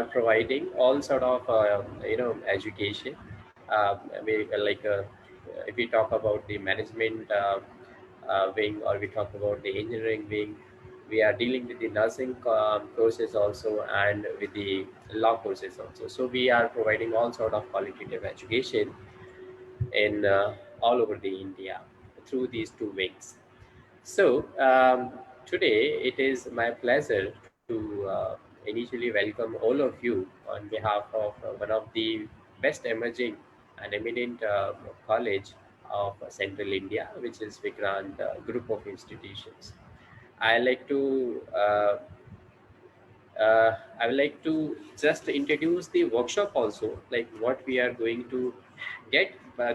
providing all sort of education. Like if we talk about the management wing, or we talk about the engineering wing, we are dealing with the nursing courses also, and with the law courses also. So we are providing all sort of qualitative education in all over the India through these two wings. So today it is my pleasure to initially welcome all of you on behalf of one of the best emerging and eminent college of Central India, which is Vikrant Group of Institutions. I like to I would like to just introduce the workshop also, like what we are going to get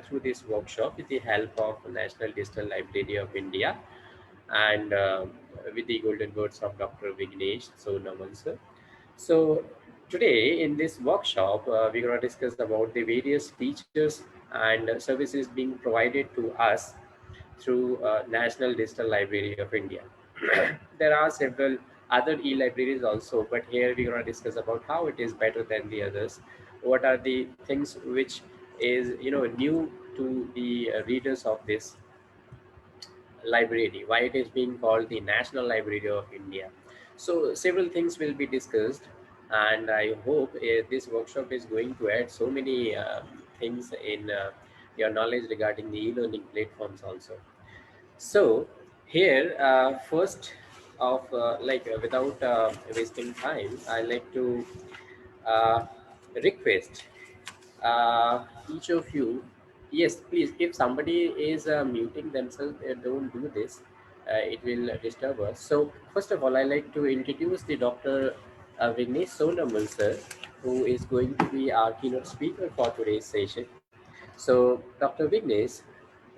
through this workshop with the help of National Digital Library of India, and with the golden words of Dr. Vignesh Sonamal sir. So today in this workshop, we're going to discuss about the various features and services being provided to us through National Digital Library of India. There are several other e-libraries also, but here we're going to discuss about how it is better than the others. What are the things which is new to the readers of this library, why it is being called the National Library of India. So several things will be discussed, and I hope this workshop is going to add so many things in your knowledge regarding the e-learning platforms also. So here, first of without wasting time, I like to uh, request each of you. Yes, please. If somebody is muting themselves, don't do this. It will disturb us. So first of all, I like to introduce the Dr. Vignesh Sonamal sir, who is going to be our keynote speaker for today's session. So Dr. Vignesh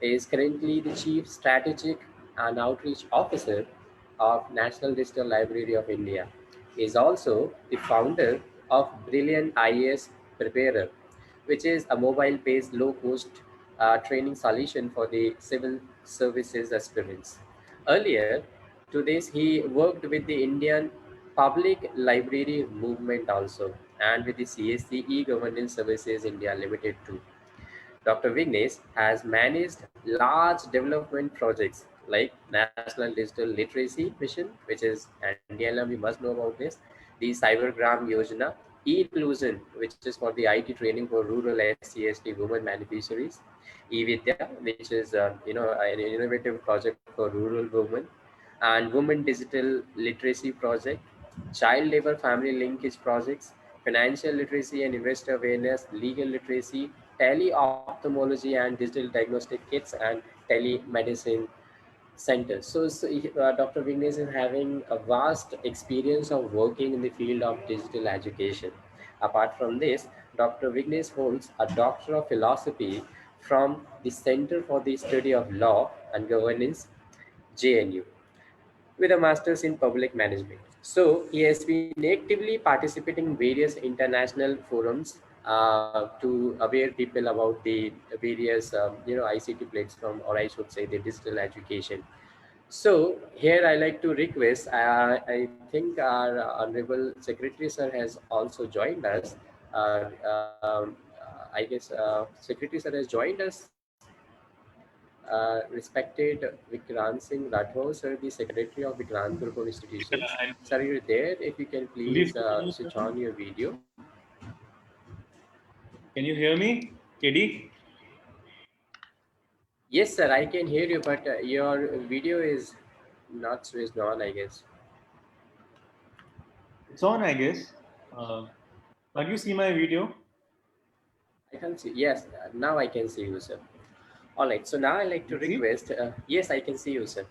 is currently the Chief Strategic and Outreach Officer of National Digital Library of India. He is also the founder of Brilliant IAS Preparer, which is a mobile-based low-cost training solution for the civil services aspirants. Earlier to this, he worked with the Indian Public Library Movement also, and with the CSC E-Governance Services India Limited too. Dr. Vignesh has managed large development projects like National Digital Literacy Mission, which is NDLM, we must know about this, the Cybergram Yojana, e-inclusion, which is for the IT training for rural SC/ST women beneficiaries, eVidya, which is an innovative project for rural women, and Women Digital Literacy Project, Child Labor Family Linkage Projects, Financial Literacy and Investor Awareness, Legal Literacy, Tele-ophthalmology and Digital Diagnostic Kits, and Telemedicine Centers. So Dr. Vignesh is having a vast experience of working in the field of digital education. Apart from this, Dr. Vignesh holds a Doctor of Philosophy from the Center for the Study of Law and Governance, JNU, with a master's in public management. So he has been actively participating in various international forums to aware people about the various ICT platform, or I should say the digital education. So here I like to request, I think our Honorable Secretary Sir has also joined us. I guess Secretary Sir has joined us. Respected Vikrant Singh Rathore, sir, the Secretary of Vikrant Group of Institutions. I Sir, you're there. If you can believe please so. switch on your video. Can you hear me, KD? Yes, sir, I can hear you, but your video is not switched on, I guess. It's on, I guess. Can't you see my video? I can't see. Yes, now I can see you, sir. All right. So now I like to You see? request. Yes, I can see you, sir.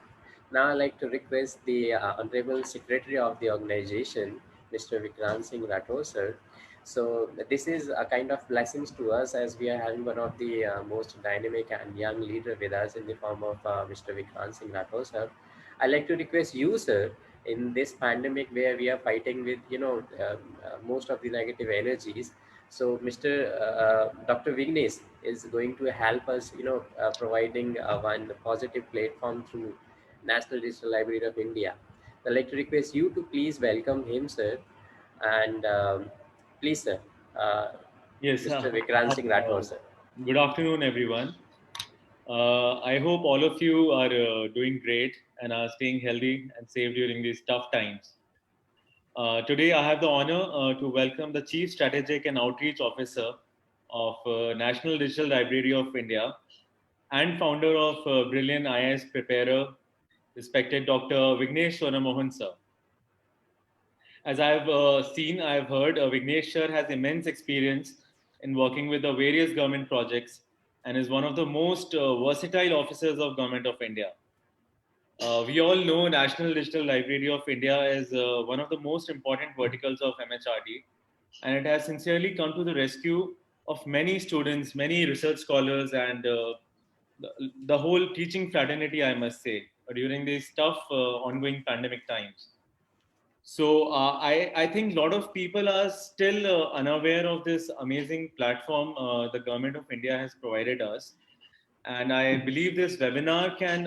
Now I like to request the Honorable Secretary of the organization, Mr. Vikrant Singh Rathore, sir. So this is a kind of blessings to us, as we are having one of the most dynamic and young leader with us in the form of Mr. Vikrant Singh Rathore, sir. I like to request you, sir, in this pandemic where we are fighting with most of the negative energies. So Mr. Dr. Vignesh is going to help us, providing one positive platform through National Digital Library of India. I'd like to request you to please welcome him, sir, and Please, sir. Uh, Yes. Mr. Vikrant Singh Rathore, sir. Good afternoon, everyone. I hope all of you are doing great and are staying healthy and safe during these tough times. Today, I have the honor to welcome the Chief Strategic and Outreach Officer of National Digital Library of India and founder of Brilliant IAS Preparer, respected Dr. Vignesh Sonamohan, sir. As I've seen, I've heard, Vignesh sir has immense experience in working with the various government projects and is one of the most versatile officers of Government of India. We all know National Digital Library of India is one of the most important verticals of MHRD, and it has sincerely come to the rescue of many students, many research scholars, and the whole teaching fraternity, I must say, during these tough ongoing pandemic times. So I think a lot of people are still unaware of this amazing platform the government of India has provided us, and I believe this webinar can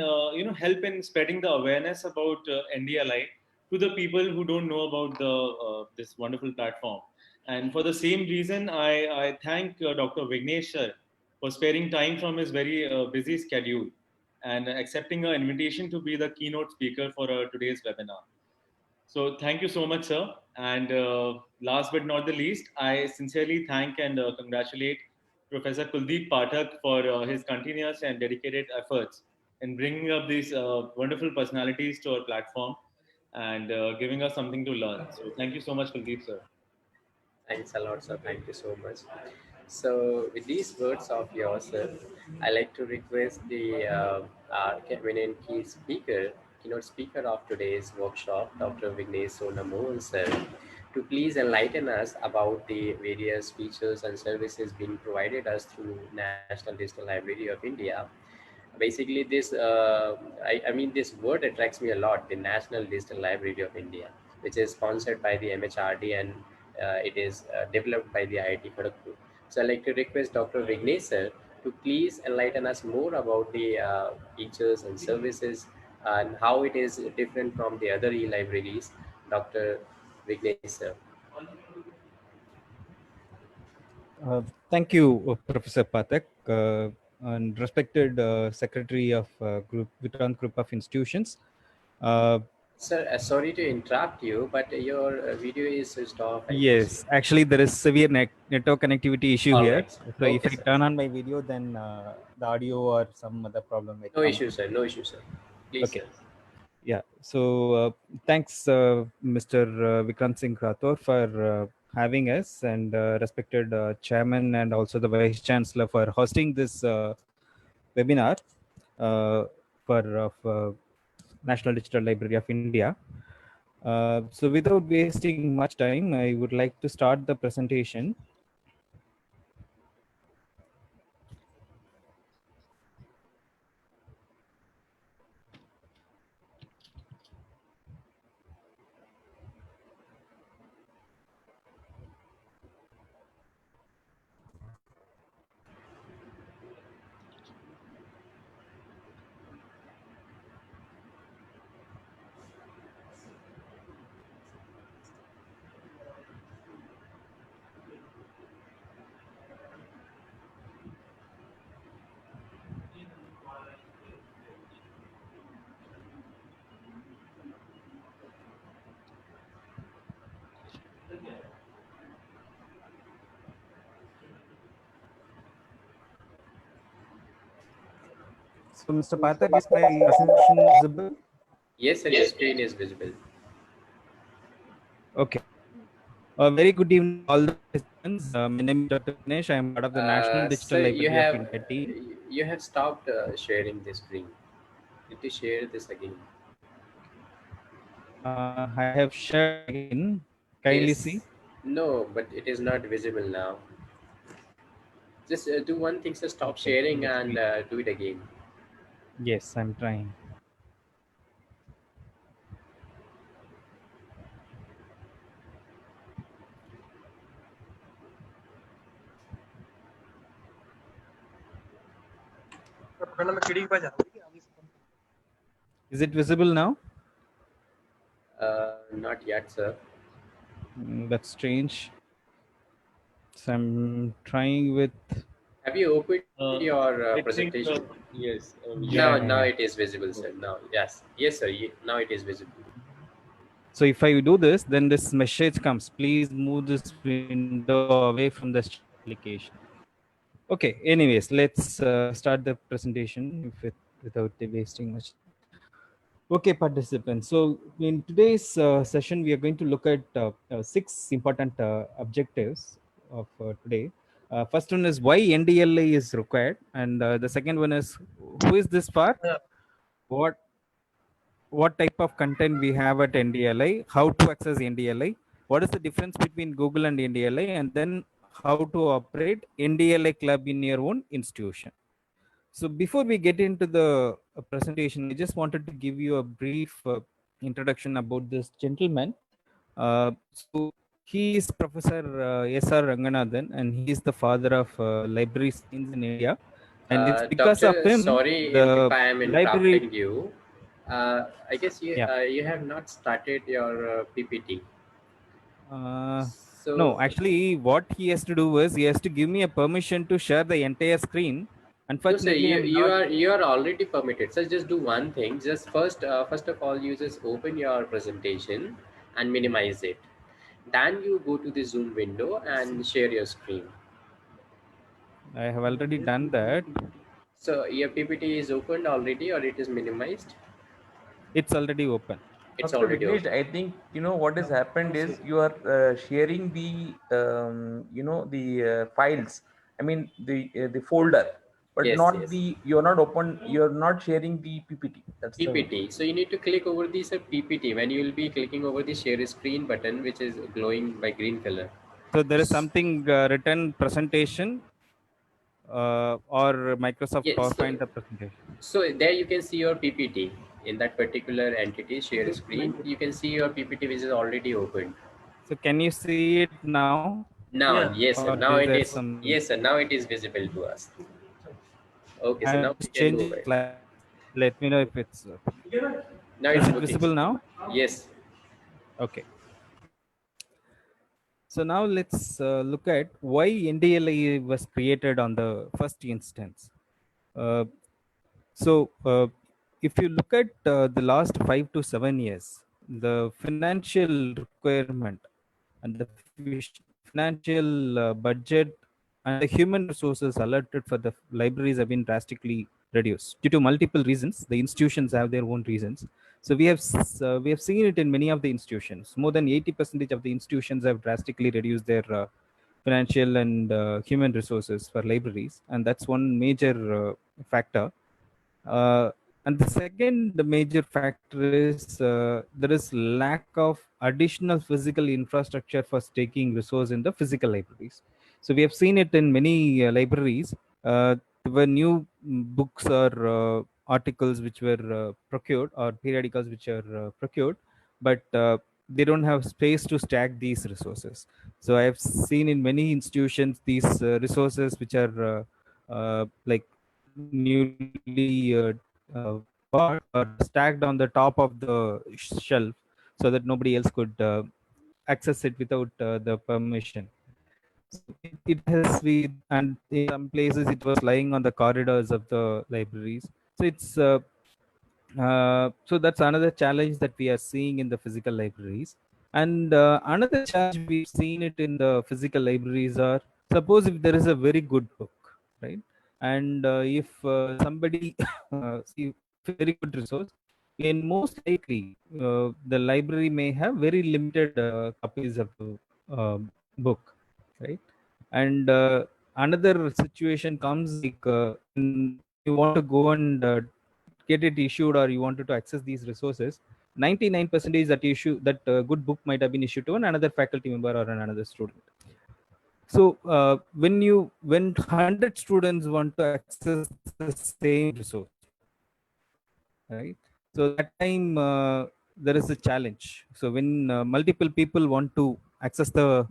help in spreading the awareness about NDLI to the people who don't know about the this wonderful platform. And for the same reason, I thank Dr. Vignesh sir for sparing time from his very busy schedule and accepting an invitation to be the keynote speaker for today's webinar. So thank you so much, sir. And last but not the least, I sincerely thank and congratulate Professor Kuldeep Pathak for his continuous and dedicated efforts in bringing up these wonderful personalities to our platform and giving us something to learn. So thank you so much, Kuldeep, sir. Thanks a lot, sir. Thank you so much. So, with these words of yours, sir, I like to request the eminent keynote speaker of today's workshop, Dr. Vignesh Sonamohan, sir, to please enlighten us about the various features and services being provided us through National Digital Library of India. Basically, I mean, this word attracts me a lot, the National Digital Library of India, which is sponsored by the MHRD, and it is developed by the IIT Kharagpur. So I'd like to request Dr. Vignesh sir to please enlighten us more about the features and services and how it is different from the other e-libraries. Dr. Vignesh sir. Thank you, Professor Pathak, and respected Secretary of Vikrant Group of Institutions. Sir, sorry to interrupt you, but your video is switched off, I think so. Yes, actually, there is severe network connectivity issue All here. right, sir. So if Okay, I sir. turn on my video, then the audio or some other problem might No come. issue, sir. No issue, sir. Please, Okay. sir. Yeah. So thanks, Mr. Vikrant Singh Rathore, for having us, and respected Chairman and also the Vice Chancellor for hosting this webinar for National Digital Library of India. So without wasting much time, I would like to start the presentation. So, Mr. Pathak, is my presentation visible? Yes, sir. Your screen is visible. Okay. Very good evening, all the participants. My name is Dr. Ganesh. I am part of the National Digital Sir, Library of India team. you have stopped sharing the screen. Need to share this again. I have shared again. Kindly see. Yes. No, but it is not visible now. Just do one thing, sir. Stop Okay, sharing let and me. do it again. Yes, I'm trying. Is it visible now? Not yet, sir. That's strange. So I'm trying with. Have you opened your I think presentation? yes. Yeah, Now, yeah, now yeah. it is visible, sir. Now, yes, yes, sir. Now it is visible. So if I do this, then this message comes. Please move this window away from the chat application. Okay. Anyways, let's start the presentation without wasting much. Okay, participants. So in today's session, we are going to look at six important objectives of today. First one is why NDLA is required, and the second one is who is this for? What what type of content we have at NDLI, how to access NDLI, what is the difference between Google and NDLI, and then how to operate NDLI club in your own institution. So before we get into the presentation, I just wanted to give you a brief introduction about this gentleman. So he is Professor S.R. Ranganathan, and he is the father of library science in India. And it's because of Doctor, him sorry if the I am library. interrupting you. I guess Yeah. you have not started your PPT. No, So, actually, what he has to do is he has to give me a permission to share the entire screen. no, sir, Unfortunately, I'm not. you are already permitted. So just do one thing. Just first of all, you just open your presentation and minimize it. Then you go to the Zoom window and share your screen. I have already done that. So your PPT is opened already, or it is minimized? It's already open. It's Dr. already Vignesh, open. I think what has happened is you are sharing the the files. I mean the folder, but Yes, not yes. the you're not open. You're not sharing the PPT. That's the PPT. So you need to click over this PPT when you will be clicking over the share screen button, which is glowing by green color. So there is something written presentation or Microsoft Yes. PowerPoint the presentation. So there you can see your PPT in that particular entity share screen. You can see your PPT which is already opened. So can you see it now, Now, yeah. yes, or sir. is Now there it is. some? Yes, sir. Now it is visible to us. Okay, so I'm now we just can go changing ahead. slide. Let me know if it's. Now Is it's it working. visible now? Yes. Okay. So now let's look at why NDLA was created on the first instance. Uh, so if you look at the last 5 to 7 years, the financial requirement and the financial budget and the human resources allotted for the libraries have been drastically reduced due to multiple reasons. The institutions have their own reasons. So we have seen it in many of the institutions. More than 80% of the institutions have drastically reduced their financial and human resources for libraries, and that's one major factor. uh, and the second major factor is there is lack of additional physical infrastructure for taking resource in the physical libraries. So we have seen it in many libraries. There were new books or articles which were procured, or periodicals which are procured, but they don't have space to stack these resources. So I have seen in many institutions these resources which are like newly bought or stacked on the top of the shelf so that nobody else could access it without the permission. So it has we and in some places it was lying on the corridors of the libraries. So it's so that's another challenge that we are seeing in the physical libraries. And another challenge we've seen it in the physical libraries are, suppose if there is a very good book, right? And if somebody see very good resource, in most likely the library may have very limited copies of the book, right? And another situation comes like when you want to go and get it issued, or you wanted to access these resources, 99% that issue that good book might have been issued to another faculty member or another student. So when 100 students want to access the same resource, right? So that time there is a challenge. So when multiple people want to access the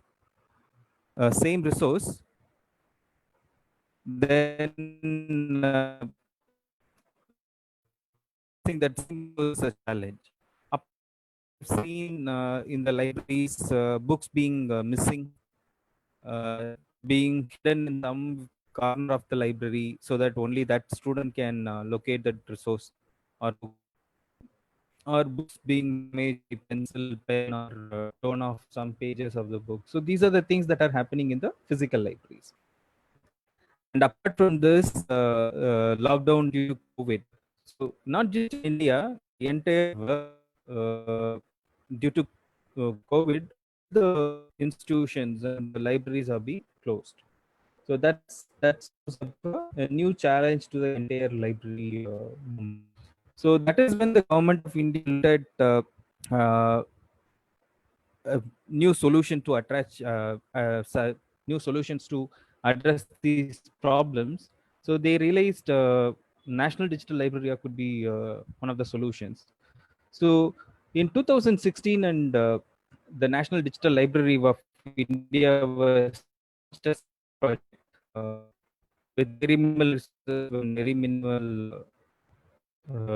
same resource, then I think that was a challenge. I've seen in the libraries books being missing. being hidden in some corner of the library so that only that student can locate that resource or book, or books being damaged by pencil, pen, or torn off some pages of the book. So these are the things that are happening in the physical libraries. And apart from this, lockdown due to COVID. So not just in India, the entire world, due to COVID, the institutions and the libraries are being closed. So that's a new challenge to the entire library movement. So that is when the government of India looked at uh, a new solution to attract new solutions to address these problems. So they realized National Digital Library could be one of the solutions. So in 2016, and the National Digital Library of India was launched as a project with very minimal resources, very minimal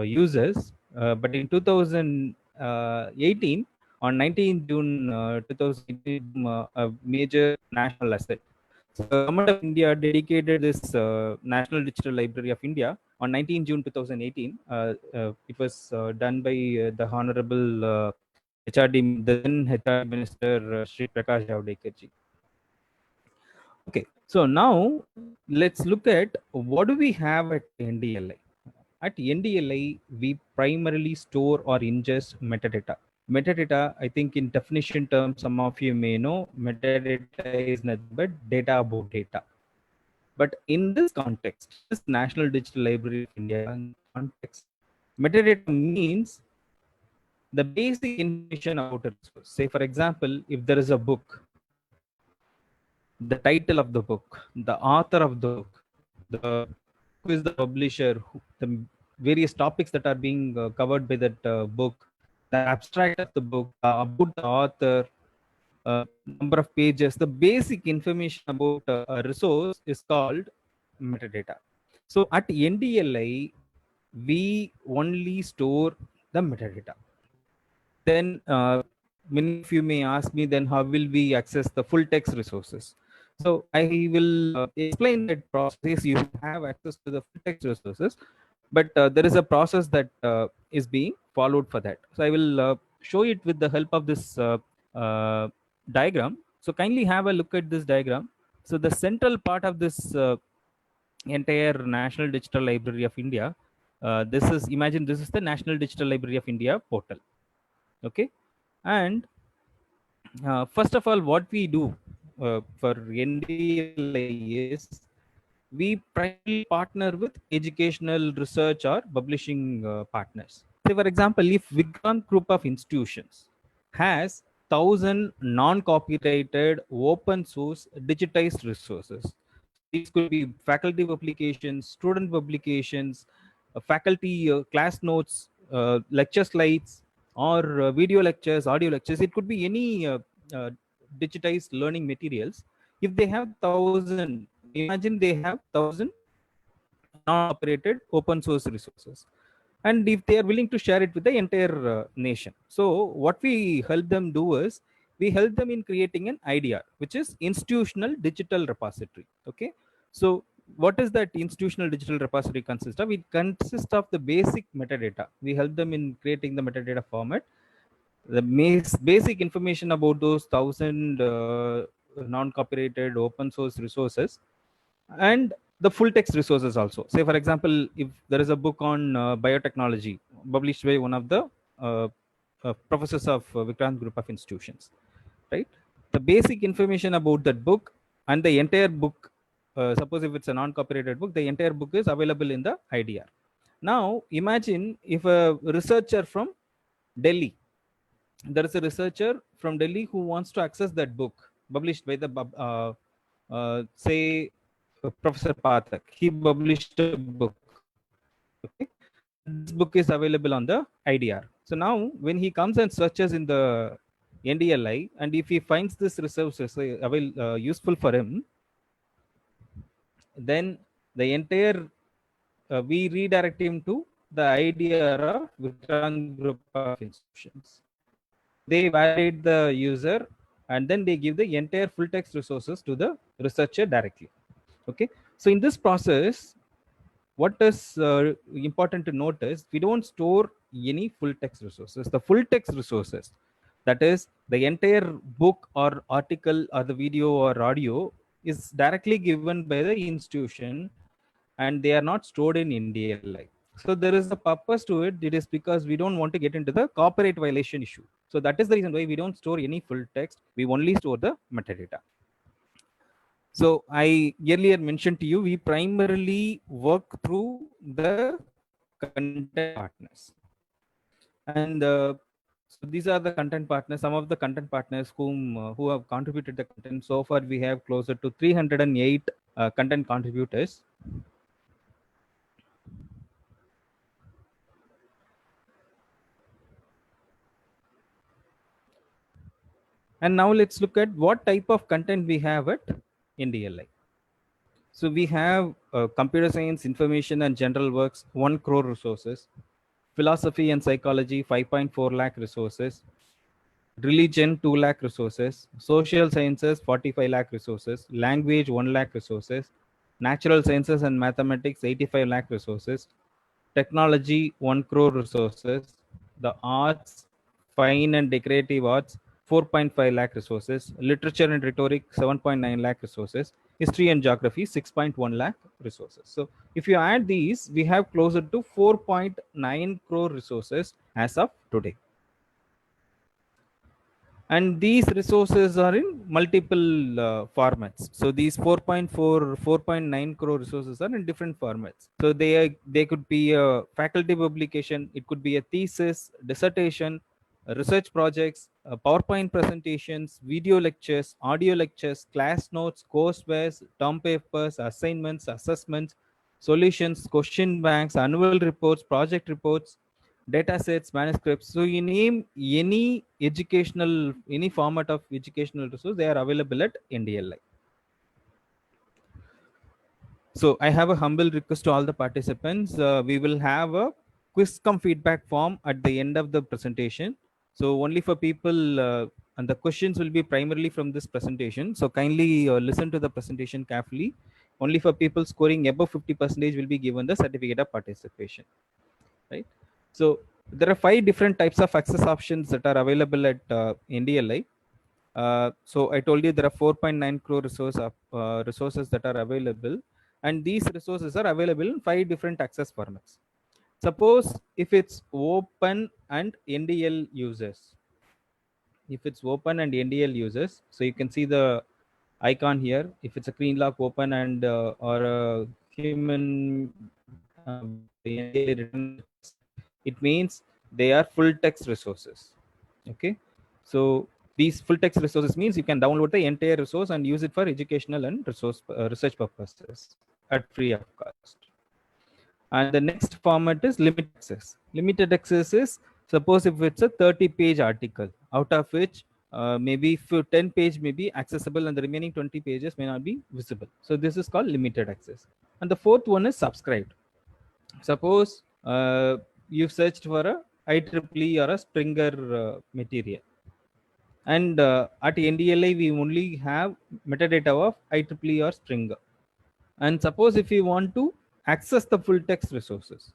users. But in 2018, on 19 June 2018, a major national asset. So the government of India dedicated this National Digital Library of India on 19 June 2018. It was done by the Honorable HRD, the then HRD Minister Shri Prakash Javadekar ji. Okay, so now let's look at what do we have at NDLI. At NDLI, we primarily store or ingest metadata. Metadata, I think in definition terms, some of you may know, metadata is nothing but data about data. But in this context, this National Digital Library of India context, metadata means the basic information about a resource. Say, for example, if there is a book, the title of the book, the author of the book, who is the publisher, the various topics that are being covered by that book, the abstract of the book, about the author, number of pages, the basic information about a resource is called metadata. So at NDLI, we only store the metadata. Then many of you may ask me, then how will we access the full text resources? So I will explain that process. You have access to the full text resources, but there is a process that is being followed for that. So I will show it with the help of this diagram. So kindly have a look at this diagram. So the central part of this entire National Digital Library of India, imagine this is the National Digital Library of India portal. Okay, and first of all, what we do for NDLI is we primarily partner with educational research or publishing partners. Say, for example, if Vikrant Group of Institutions has 1,000 non-copyrighted open source digitized resources, these could be faculty publications, student publications, faculty class notes, lecture slides, or video lectures, audio lectures. It could be any uh, digitized learning materials. If they have 1,000, imagine they have 1,000 non-operated open source resources, and if they are willing to share it with the entire nation. So what we help them do is we help them in creating an IDR, which is institutional digital repository. Okay, so what is that institutional digital repository consist of? It consists of the basic metadata. We help them in creating the metadata format, the basic information about those 1,000 non-copyrighted open source resources, and the full text resources also. Say, for example, if there is a book on biotechnology published by one of the professors of Vikrant Group of Institutions, right? The basic information about that book and the entire book, suppose if it's a non-copyrighted book, the entire book is available in the IDR. Now, imagine if a researcher from Delhi, there is a researcher from Delhi who wants to access that book published by the say Professor Pathak. He published a book. Okay, this book is available on the IDR. So now, when he comes and searches in the NDLI, and if he finds this resources useful for him, then the entire we redirect him to the IDR of Vikrant Group of Institutions. They validate the user and then they give the entire full text resources to the researcher directly. Okay, so in this process, what is important to note is we don't store any full text resources. The full text resources, that is the entire book or article or the video or audio, is directly given by the institution, and they are not stored in India. So there is a purpose to it. It is because we don't want to get into the copyright violation issue. So that is the reason why we don't store any full text. We only store the metadata. So I earlier mentioned to you, we primarily work through the content partners. And so these are the content partners, some of the content partners who have contributed the content. So far, we have closer to 308 content contributors. And now let's look at what type of content we have at NDLI. So we have computer science, information and general works, 1 crore resources. Philosophy and psychology, 5.4 lakh resources. Religion, 2 lakh resources. Social sciences, 45 lakh resources. Language, 1 lakh resources. Natural sciences and mathematics, 85 lakh resources. Technology, 1 crore resources. The arts, fine and decorative arts, 4.5 lakh resources. Literature and rhetoric, 7.9 lakh resources. History and geography, 6.1 lakh resources. So if you add these, we have closer to 4.9 crore resources as of today. And these resources are in multiple formats. So these 4.9 crore resources are in different formats. So they could be a faculty publication, it could be a thesis, dissertation, research projects, PowerPoint presentations, video lectures, audio lectures, class notes, coursewares, term papers, assignments, assessments, solutions, question banks, annual reports, project reports, data sets, manuscripts. So you name any format of educational resource, they are available at NDLI. So I have a humble request to all the participants. We will have a quiz cum feedback form at the end of the presentation. So only for people, and the questions will be primarily from this presentation. So kindly listen to the presentation carefully. Only for people scoring above 50% will be given the certificate of participation, right? So there are 5 different types of access options that are available at NDLI. So I told you there are 4.9 crore resources that are available, and these resources are available in 5 different access formats. Suppose if it's open and NDL users, so you can see the icon here. If it's a green lock open and or a human it means they are full text resources. Okay, so these full text resources means you can download the entire resource and use it for educational and research purposes at free of cost. And the next format is limited access. Limited access is, suppose if it's a 30-page article, out of which maybe 10 page may be accessible and the remaining 20 pages may not be visible. So this is called limited access. And the fourth one is subscribed. Suppose you've searched for a IEEE or a Springer material, and at NDLI we only have metadata of IEEE or Springer. And suppose if you want to access the full text resources,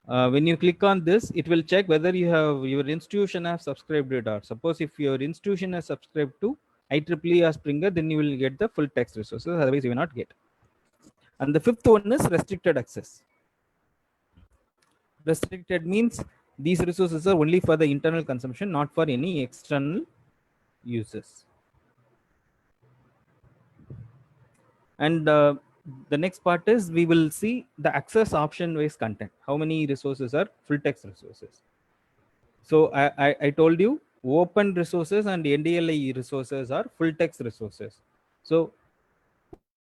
when you click on this, it will check whether your institution has subscribed it or. Suppose if your institution has subscribed to IEEE or Springer, then you will get the full text resources, otherwise you will not get. And the fifth one is restricted access. Restricted means these resources are only for the internal consumption, not for any external uses. And the next part is we will see the access option based content. How many resources are full text resources? So I told you open resources and NDLI resources are full text resources. So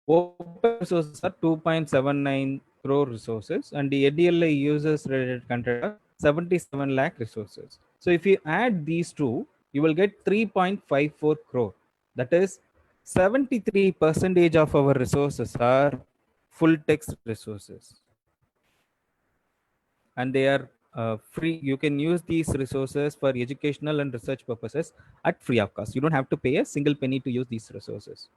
open resources are 2.79 crore resources, and the NDLI users related content are 77 lakh resources. So if you add these two, you will get 3.54 crore. That is 73% of our resources are full text resources, and they are free. You can use these resources for educational and research purposes at free of cost. You don't have to pay a single penny to use these resources.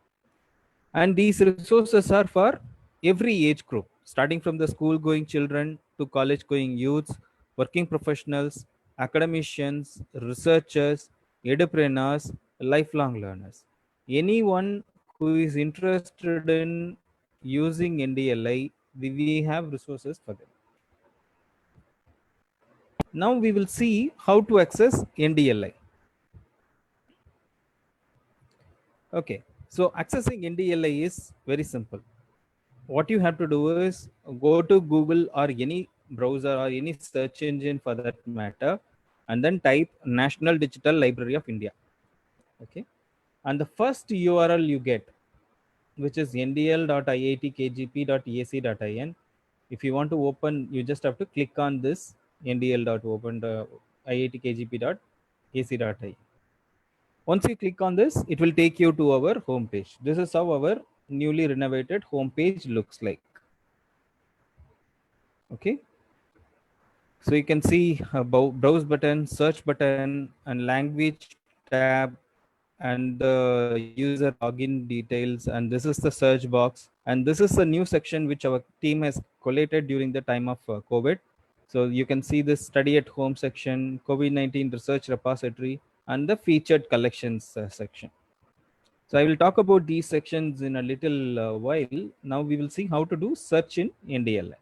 And these resources are for every age group, starting from the school going children to college going youths, working professionals, academicians, researchers, entrepreneurs, lifelong learners. Anyone who is interested in using NDLI, we have resources for them. Now we will see how to access NDLI. Okay, so accessing NDLI is very simple. What you have to do is go to Google or any browser or any search engine for that matter, and then type National Digital Library of India. Okay, and the first URL you get, which is ndl.iitkgp.ac.in. If you want to open, you just have to click on this ndl.open.iitkgp.ac.in. Once you click on this, it will take you to our home page. This is how our newly renovated home page looks like. Okay, so you can see browse button, search button, and language tab, and the user login details, and this is the search box, and this is a new section which our team has collated during the time of COVID. So you can see this study at home section, COVID-19 research repository, and the featured collections section. So I will talk about these sections in a little while. Now we will see how to do search in NDLI.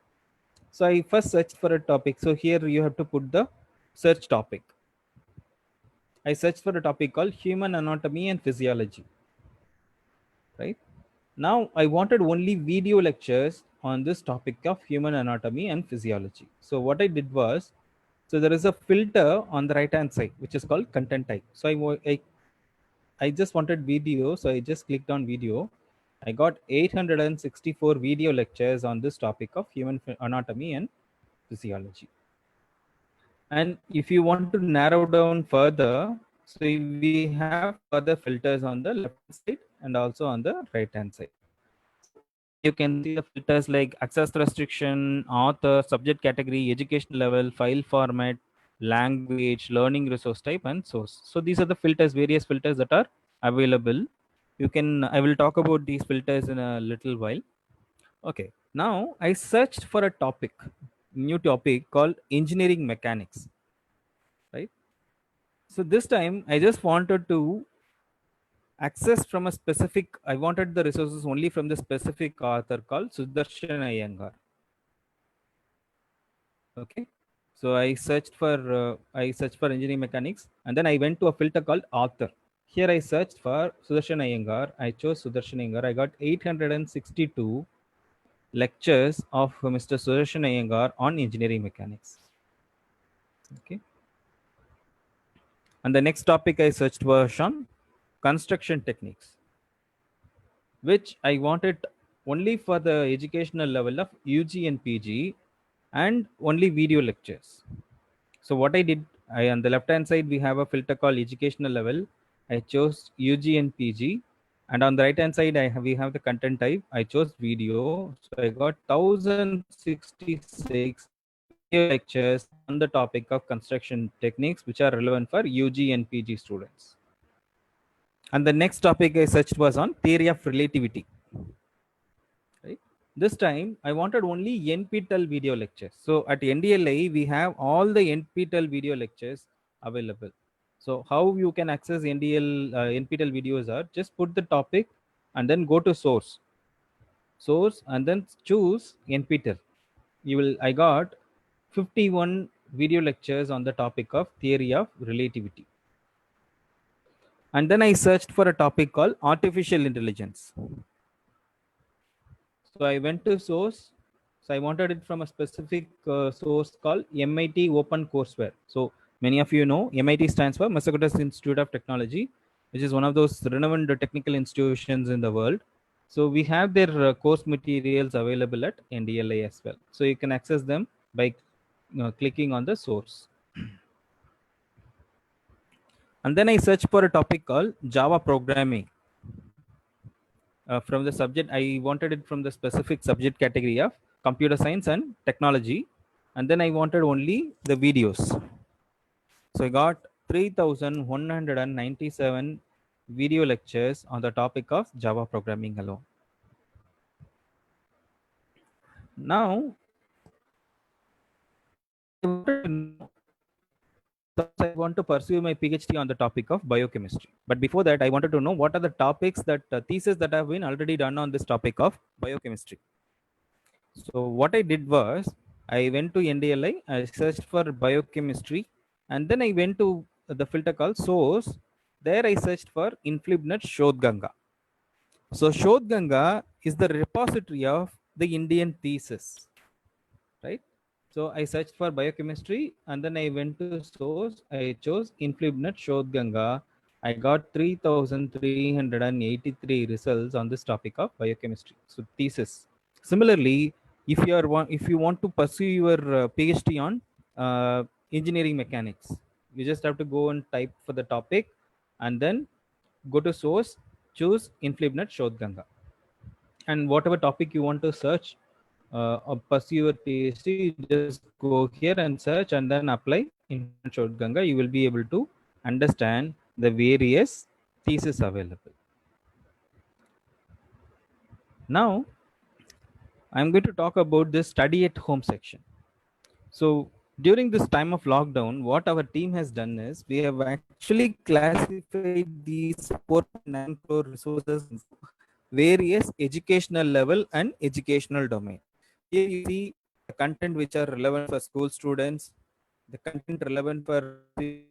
So I first searched for a topic. So here you have to put the search topic. I searched for a topic called human anatomy and physiology. Right now, I wanted only video lectures on this topic of human anatomy and physiology. So what I did was, so there is a filter on the right hand side which is called content type. So I just wanted video, so I just clicked on video. I got 864 video lectures on this topic of human anatomy and physiology. And if you want to narrow down further, so we have further filters on the left hand side and also on the right hand side. You can see the filters like access restriction, author, subject category, education level, file format, language, learning resource type, and source. So these are the filters, various filters that are available. I will talk about these filters in a little while. Okay, now I searched for a topic, new topic called engineering mechanics. Right. So this time I just wanted to access from a specific, I wanted the resources only from the specific author called Sudarshan Iyengar. Okay, so I searched for engineering mechanics, and then I went to a filter called author. Here I searched for Sudarshan Iyengar. I chose Sudarshan Iyengar. I got 862 lectures of Mr. Sudarshan Iyengar on engineering mechanics. Okay, and the next topic I searched was on construction techniques, which I wanted only for the educational level of UG and PG, and only video lectures. So what I did, on the left hand side we have a filter called educational level. I chose UG and PG, and on the right hand side we have the content type. I chose video. So I got 1066 video lectures on the topic of construction techniques, which are relevant for UG and PG students. And the next topic I searched was on theory of relativity. Right. This time I wanted only NPTEL video lectures. So at NDLI we have all the NPTEL video lectures available. So how you can access NPTEL videos are, just put the topic and then go to source, and then choose NPTEL. I got 51 video lectures on the topic of theory of relativity. And then I searched for a topic called artificial intelligence. So I went to source. So I wanted it from a specific source called MIT Open Courseware. So many of you know MIT stands for Massachusetts Institute of Technology, which is one of those renowned technical institutions in the world. So we have their course materials available at NDLI as well. So you can access them by clicking on the source. And then I searched for a topic called Java programming. From the subject, I wanted it from the specific subject category of computer science and technology. and then I wanted only the videos. So I got 3,197 video lectures on the topic of Java programming alone. Now, I want to pursue my PhD on the topic of biochemistry. But before that, I wanted to know what are the topics that thesis that have been already done on this topic of biochemistry. So what I did was I went to NDLI, I searched for biochemistry, and then I went to the filter called source. There I searched for Inflibnet Shodhganga. So Shodhganga is the repository of the Indian thesis, right? So I searched for biochemistry and then I went to source. I chose Inflibnet Shodhganga. I got 3,383 results on this topic of biochemistry. So thesis. Similarly, if you want to pursue your PhD on engineering mechanics, you just have to go and type for the topic and then go to source, choose Inflibnet Shodhganga, and whatever topic you want to search or pursue your PhD, you just go here and search and then apply Inflibnet Shodhganga. You will be able to understand the various theses available. Now, I'm going to talk about this study at home section. So during this time of lockdown, what our team has done is we have actually classified these 4.9 crore resources into various educational level and educational domain. Here you see the content which are relevant for school students, the content relevant for 10th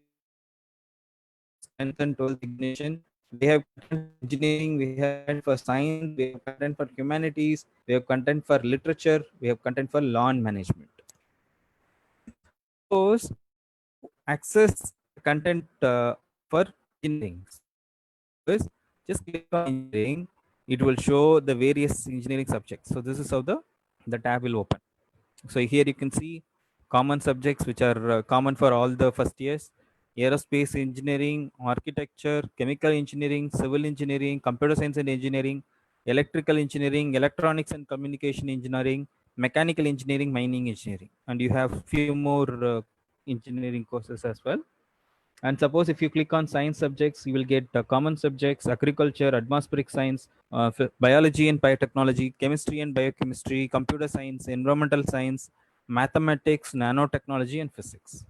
and 12th examination. We have content for engineering, we have content for science, we have content for humanities, we have content for literature, we have content for law and management. Suppose access content for engineering. First, just click on engineering. It will show the various engineering subjects. So this is how the tab will open. So here you can see common subjects which are common for all the first years: aerospace engineering, architecture, chemical engineering, civil engineering, computer science and engineering, electrical engineering, electronics and communication engineering, mechanical engineering, mining engineering, and you have few more engineering courses as well. And suppose if you click on science subjects, you will get common subjects: agriculture, atmospheric science, biology and biotechnology, chemistry and biochemistry, computer science, environmental science, mathematics, nanotechnology, and physics.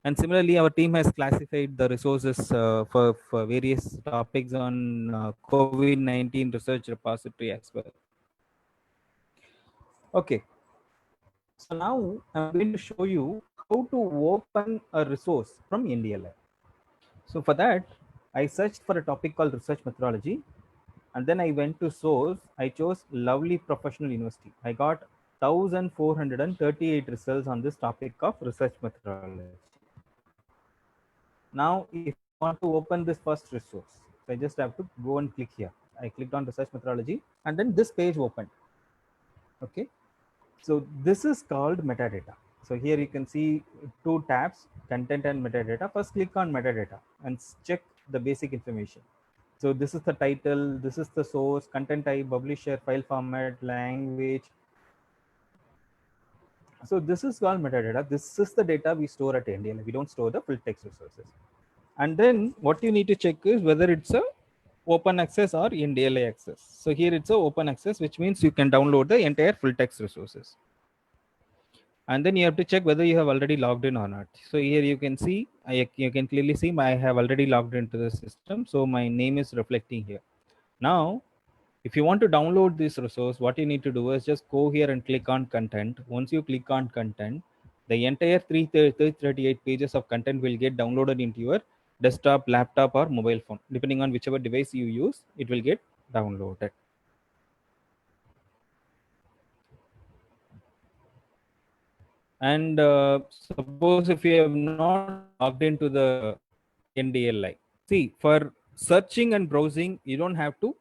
And similarly, our team has classified the resources for various topics on COVID-19 research repository as well. Okay. So now I'm going to show you how to open a resource from NDLI. So for that, I searched for a topic called research methodology, and then I went to source. I chose Lovely Professional University. I got 1,438 results on this topic of research methodology. Now, if I want to open this first resource, so I just have to go and click here. I clicked on research methodology, and then this page opened. Okay, so this is called metadata. So here you can see two tabs, content and metadata. First, click on metadata and check the basic information. So this is the title, this is the source, content type, publisher, file format, language. So this is called metadata. This is the data we store at NDLI. We don't store the full text resources. And then what you need to check is whether it's a open access or NDLI access. So here it's a open access, which means you can download the entire full text resources. And then you have to check whether you have already logged in or not. So here you can see, you can clearly see I have already logged into the system. So my name is reflecting here. Now, if you want to download this resource, what you need to do is just go here and click on content. Once you click on content, the entire 338 pages of content will get downloaded into your desktop, laptop, or mobile phone. Depending on whichever device you use, it will get downloaded. And suppose if you have not logged into the NDLI, see, for searching and browsing, you don't have to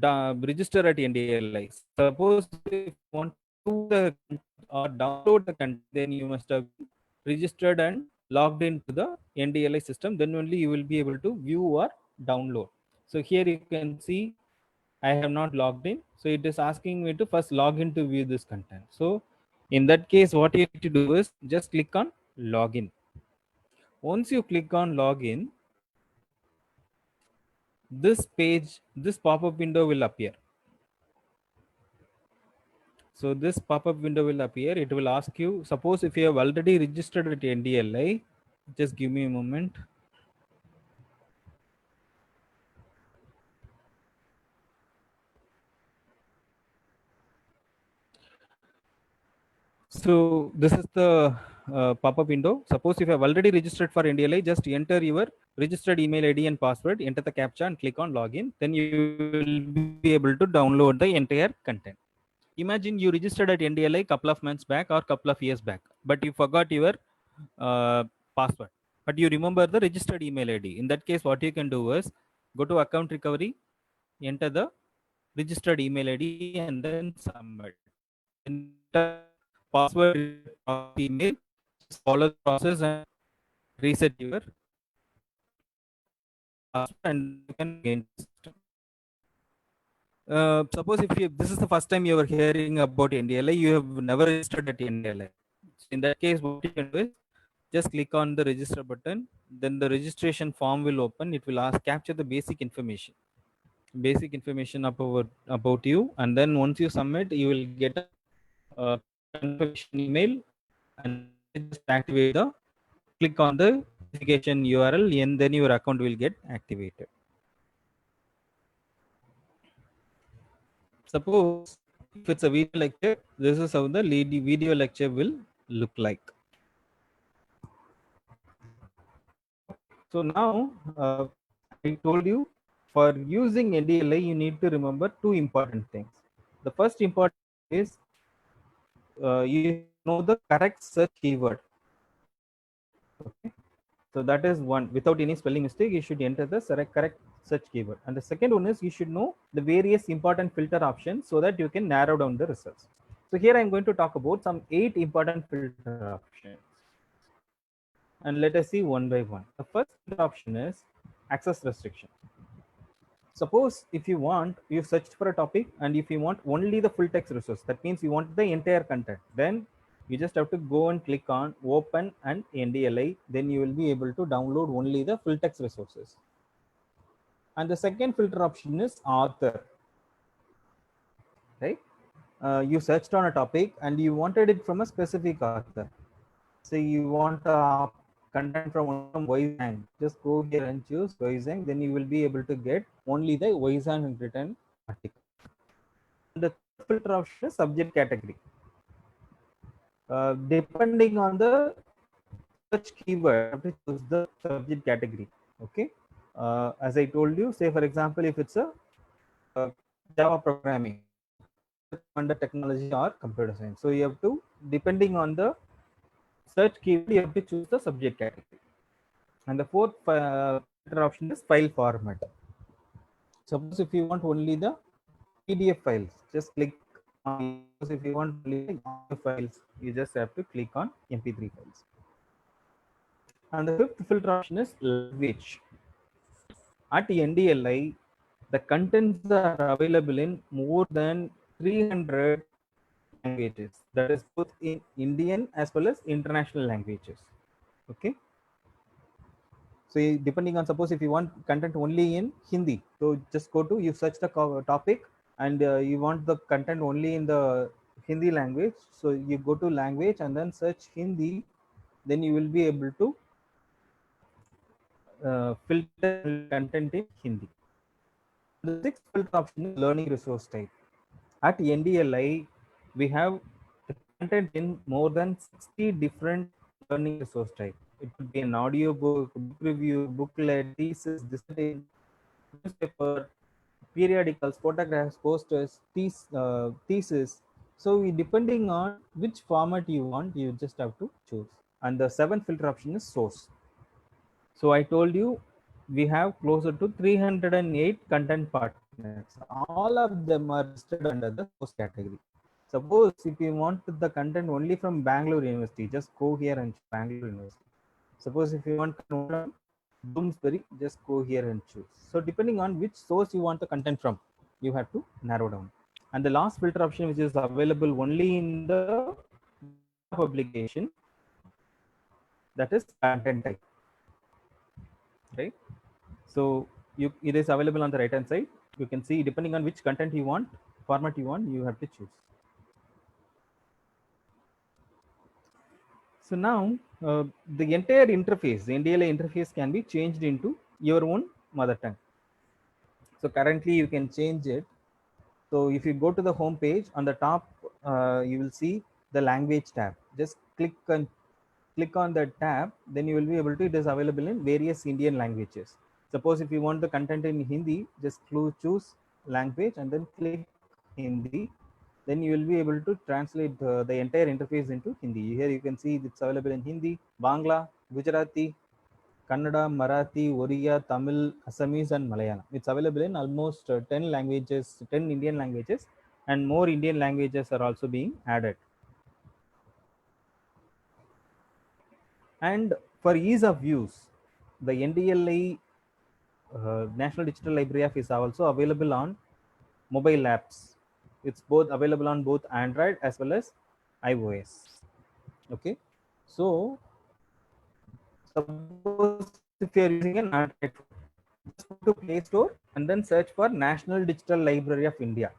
register at NDLI. Suppose if you want to the or download the content, then you must have registered and logged into the NDLI system. Then only you will be able to view or download. So here you can see I have not logged in. So it is asking me to first log in to view this content. So In that case, what you need to do is just click on login. Once you click on login, this page, this pop-up window will appear. So this pop-up window will appear. It will ask you, suppose if you have already registered at NDLI, just give me a moment. So this is the pop-up window. Suppose if you have already registered for NDLI, just enter your registered email ID and password, enter the CAPTCHA and click on login. Then you will be able to download the entire content. Imagine you registered at NDLI couple of months back or couple of years back, but you forgot your password, but you remember the registered email ID. In that case, what you can do is go to account recovery, enter the registered email ID and then submit. Enter password email, just follow the process and reset your password and you can gain the system. Suppose if this is the first time you are hearing about NDLI, you have never registered at NDLI. So in that case, what you can do is just click on the register button. Then the registration form will open. It will ask capture the basic information about you, and then once you submit, you will get a confirmation email, and just activate the click on the verification URL, and then your account will get activated. Suppose if it's a video lecture, this is how the video lecture will look like. So now I told you, for using NDLI, you need to remember two important things. The first important is you know the correct search keyword. Okay, so that is one. Without any spelling mistake, you should enter the correct search keyword. And the second one is you should know the various important filter options so that you can narrow down the results. So here I'm going to talk about some 8 important filter options. And let us see one by one. The first option is access restriction. Suppose if you want, you searched for a topic, and if you want only the full text resource, that means you want the entire content, then you just have to go and click on open and NDLI. Then you will be able to download only the full text resources. And the second filter option is author. Right? You searched on a topic and you wanted it from a specific author. Say you want content from Weizhang, just go here and choose Weizhang, then you will be able to get only the Weizhang written article. The filter option is subject category. Depending on the search keyword, you have to choose the subject category. Okay. As I told you, say for example, if it's a Java programming, under technology or computer science, so you have to, depending on the search keyword, you have to choose the subject category. And the fourth option is file format. Suppose if you want only the PDF files, just click on. If you want only the files, you just have to click on MP3 files. And the fifth filter option is language. At NDLI, the contents are available in more than 300 languages. That is both in Indian as well as international languages. Okay. So depending on, suppose if you want content only in Hindi, so just go to, you search the topic and you want the content only in the Hindi language. So you go to language and then search Hindi, then you will be able to filter content in Hindi. The sixth filter option is learning resource type. At NDLI, we have content in more than 60 different learning resource type. It could be an audio book, book review, booklet, thesis, dissertation, newspaper, periodicals, photographs, posters, thesis. So depending on which format you want, you just have to choose. And the seventh filter option is source. So I told you we have closer to 308 content partners. All of them are listed under the source category. Suppose if you want the content only from Bangalore University, just go here and choose Bangalore University. Suppose if you want from Bloomsbury, just go here and choose. So depending on which source you want the content from, you have to narrow down. And the last filter option, which is available only in the publication, that is content type, right? So it is available on the right hand side. You can see depending on which content you want, format you want, you have to choose. So now the entire interface, the NDLA interface can be changed into your own mother tongue. So currently you can change it. So if you go to the home page, on the top, you will see the language tab. Just click on that tab, then you will be able to, it is available in various Indian languages. Suppose if you want the content in Hindi, just choose language and then click Hindi. Then you will be able to translate the entire interface into Hindi. Here you can see it's available in Hindi, Bangla, Gujarati, Kannada, Marathi, Oriya, Tamil, Assamese, and Malayalam. It's available in almost 10 languages, 10 Indian languages, and more Indian languages are also being added. And for ease of use, the NDLI National Digital Library app is also available on mobile apps. It's both available on both Android as well as iOS. Okay, so suppose if you are using an Android phone, just go to Play Store and then search for National Digital Library of India.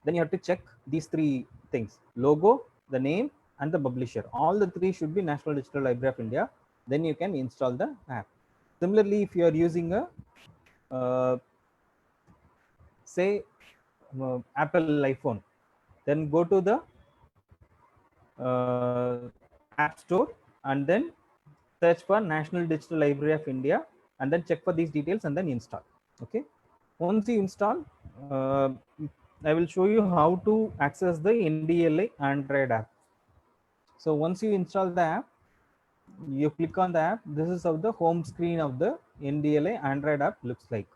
Then you have to check these three things: logo, the name, and the publisher. All the three should be National Digital Library of India. Then you can install the app. Similarly, if you are using a say Apple iPhone, then go to the App Store and then search for National Digital Library of India and then check for these details and then install. Okay, once you install, I will show you how to access the NDLA Android app. So once you install the app, you click on the app. This is how the home screen of the NDLA Android app looks like,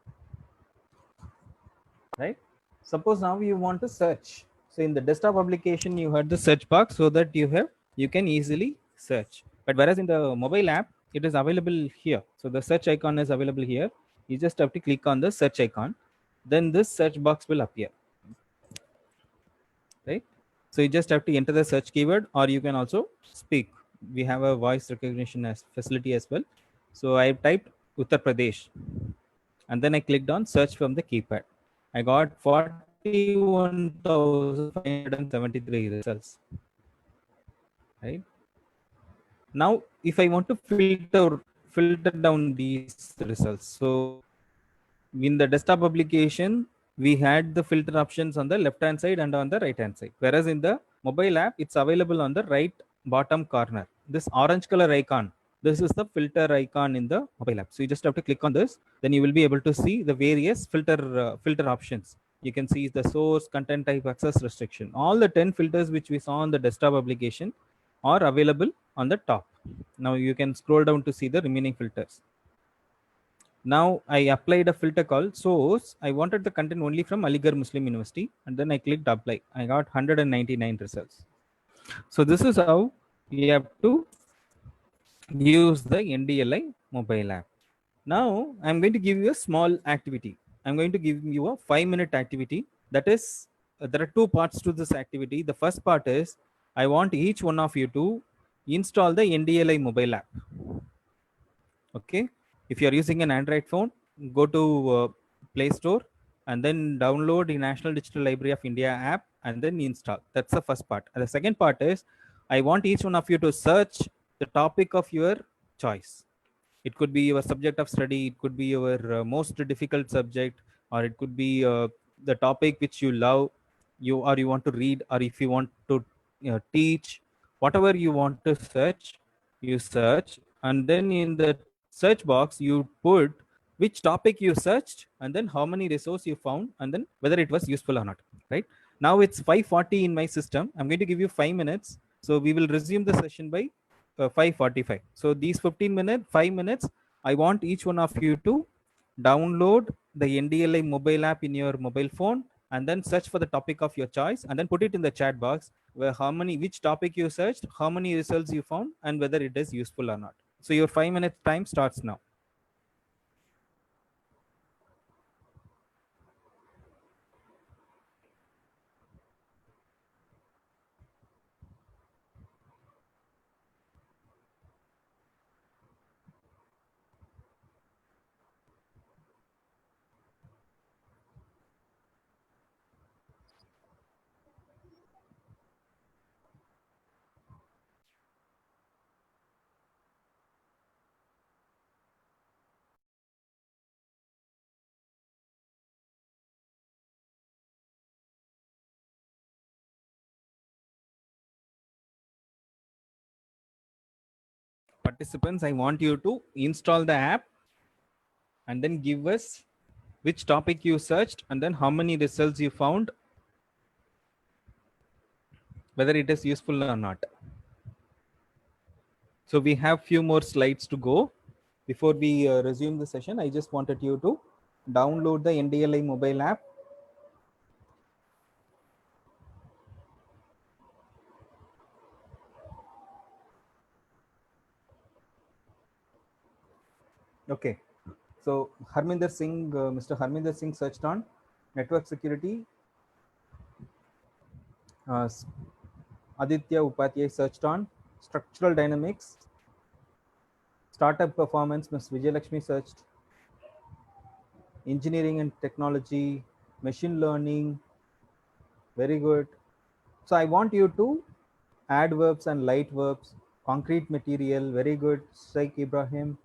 right? Suppose now you want to search. So in the desktop application, you had the search box so that you can easily search. But whereas in the mobile app, it is available here. So the search icon is available here. You just have to click on the search icon. Then this search box will appear, right? So you just have to enter the search keyword, or you can also speak. We have a voice recognition as facility as well. So I typed Uttar Pradesh, and then I clicked on search from the keypad. I got 41,573 results. Right now, if I want to filter down these results, so in the desktop application, we had the filter options on the left hand side and on the right hand side, whereas in the mobile app, it's available on the right bottom corner. This orange color icon, this is the filter icon in the mobile app. So you just have to click on this, then you will be able to see the various filter options. You can see the source, content type, access restriction. All the 10 filters which we saw on the desktop application are available on the top. Now you can scroll down to see the remaining filters. Now I applied a filter called source. I wanted the content only from Aligarh Muslim University, and then I clicked apply. I got 199 results. So this is how you have to use the NDLI mobile app. Now I'm going to give you a small activity. I'm going to give you a 5-minute activity. That is, there are two parts to this activity. The first part is I want each one of you to install the NDLI mobile app. Okay, if you are using an Android phone, go to Play Store and then download the National Digital Library of India app and then install. That's the first part. And the second part is I want each one of you to search the topic of your choice. It could be your subject of study, it could be your most difficult subject, or it could be the topic which you love, you want to read, or if you want to teach, whatever you want to search, you search, and then in the search box you put which topic you searched and then how many resources you found and then whether it was useful or not. Right now it's 5:40 in my system. I'm going to give you 5 minutes, so we will resume the session by 5:45. So these 5 minutes, I want each one of you to download the NDLI mobile app in your mobile phone and then search for the topic of your choice and then put it in the chat box where which topic you searched, how many results you found, and whether it is useful or not. So your 5 minute time starts now. participants, I want you to install the app and then give us which topic you searched and then how many results you found, whether it is useful or not. So we have few more slides to go. Before we resume the session, I just wanted you to download the NDLI mobile app. Okay. So Harminder Singh, Mr. Harminder Singh searched on network security. Aditya Upadhyay searched on structural dynamics. Startup performance, Ms. Vijayalakshmi searched engineering and technology, machine learning. Very good. So I want you to add verbs and light verbs, concrete material. Very good. Sheikh Ibrahim.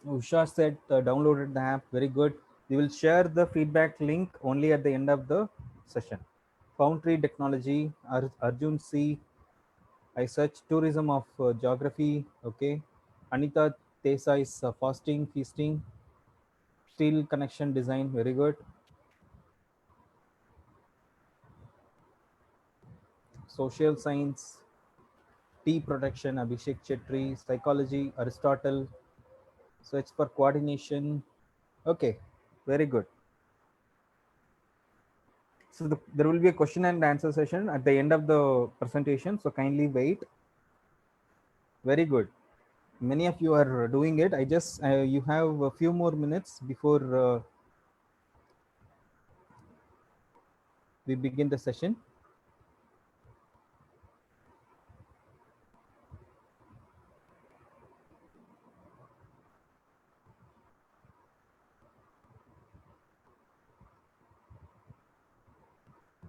Usha said downloaded the app. Very good. We will share the feedback link only at the end of the session. Foundry technology, Arjun C. I searched tourism of geography. Okay. Anita Tesa is fasting, feasting. Steel connection design. Very good. Social science, tea production, Abhishek Chetri. Psychology, Aristotle. Search for coordination. Okay. Very good. So there will be a question and answer session at the end of the presentation. So kindly wait. Very good. Many of you are doing it. I just you have a few more minutes before we begin the session.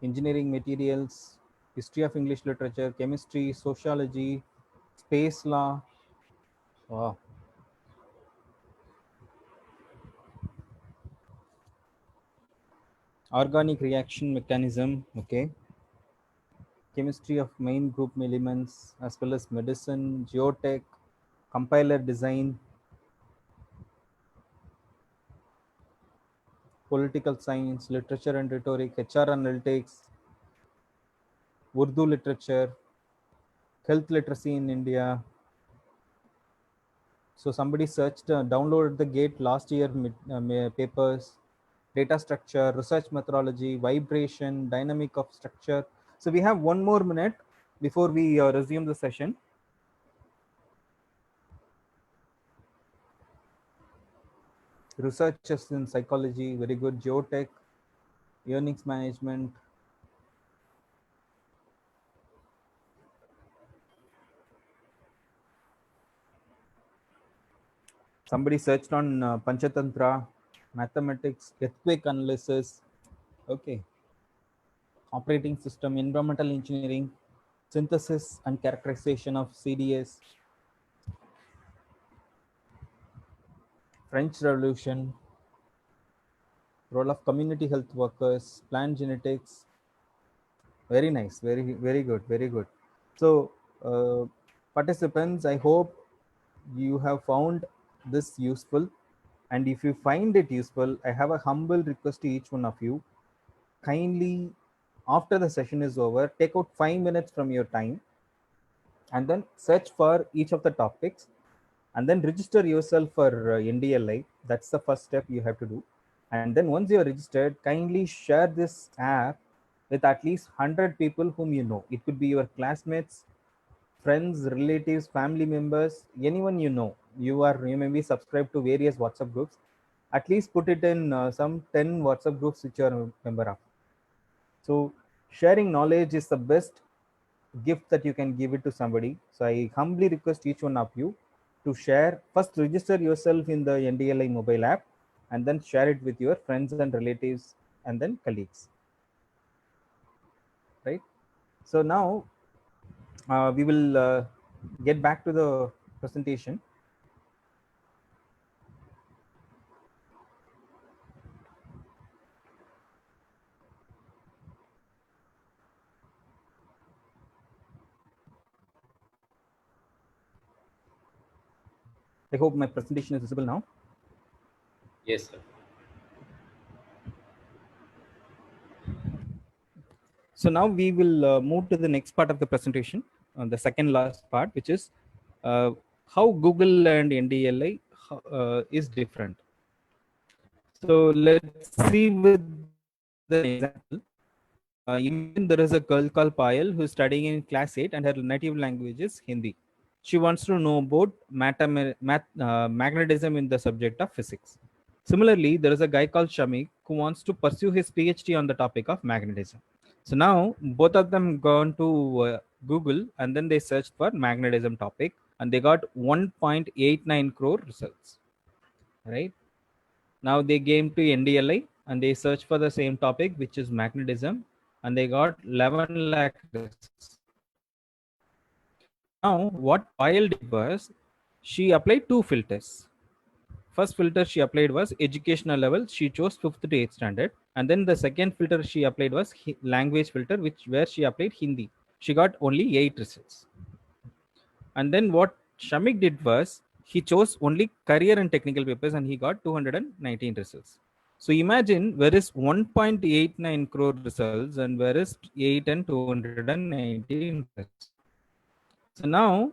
Engineering materials, history of English literature, chemistry, sociology, space law. Wow. Organic reaction mechanism. Okay. Chemistry of main group elements as well as medicine, geotech, compiler design, political science, literature and rhetoric, HR analytics, Urdu literature, health literacy in India. So somebody searched, downloaded the GATE last year papers, data structure, research methodology, vibration, dynamic of structure. So we have 1 more minute before we resume the session. Researchers in psychology, very good. Geotech, earnings management. Somebody searched on Panchatantra, mathematics, earthquake analysis. Okay. Operating system, environmental engineering, synthesis and characterization of CDS, French Revolution, role of community health workers, plant genetics. Very nice, very good, very good. So participants, I hope you have found this useful, and if you find it useful, I have a humble request to each one of you. Kindly, after the session is over, take out 5 minutes from your time and then search for each of the topics and then register yourself for NDLI. That's the first step you have to do. And then once you're registered, kindly share this app with at least 100 people whom you know. It could be your classmates, friends, relatives, family members, anyone you know. You may be subscribed to various WhatsApp groups. At least put it in some 10 WhatsApp groups which you are a member of. So sharing knowledge is the best gift that you can give it to somebody. So I humbly request each one of you to share. First, register yourself in the NDLI mobile app and then share it with your friends and relatives and then colleagues. Right? So now we will get back to the presentation. I hope my presentation is visible now. Yes, sir. So now we will move to the next part of the presentation, the second last part, which is how Google and NDLI is different. So let's see with the example. Imagine there is a girl called Payal who is studying in class 8 and her native language is Hindi. She wants to know about magnetism in the subject of physics. Similarly, there is a guy called Shamik who wants to pursue his PhD on the topic of magnetism. So now both of them gone to Google and then they searched for magnetism topic and they got 1.89 crore results. Right now they came to NDLI and they searched for the same topic, which is magnetism, and they got 11 lakh results. Now what Payal did was she applied two filters. First filter she applied was educational level. She chose 5th to 8th standard. And then the second filter she applied was language filter, where she applied Hindi. She got only 8 results. And then what Shamik did was he chose only career and technical papers and he got 219 results. So imagine where is 1.89 crore results and where is 8 and 219 results. So now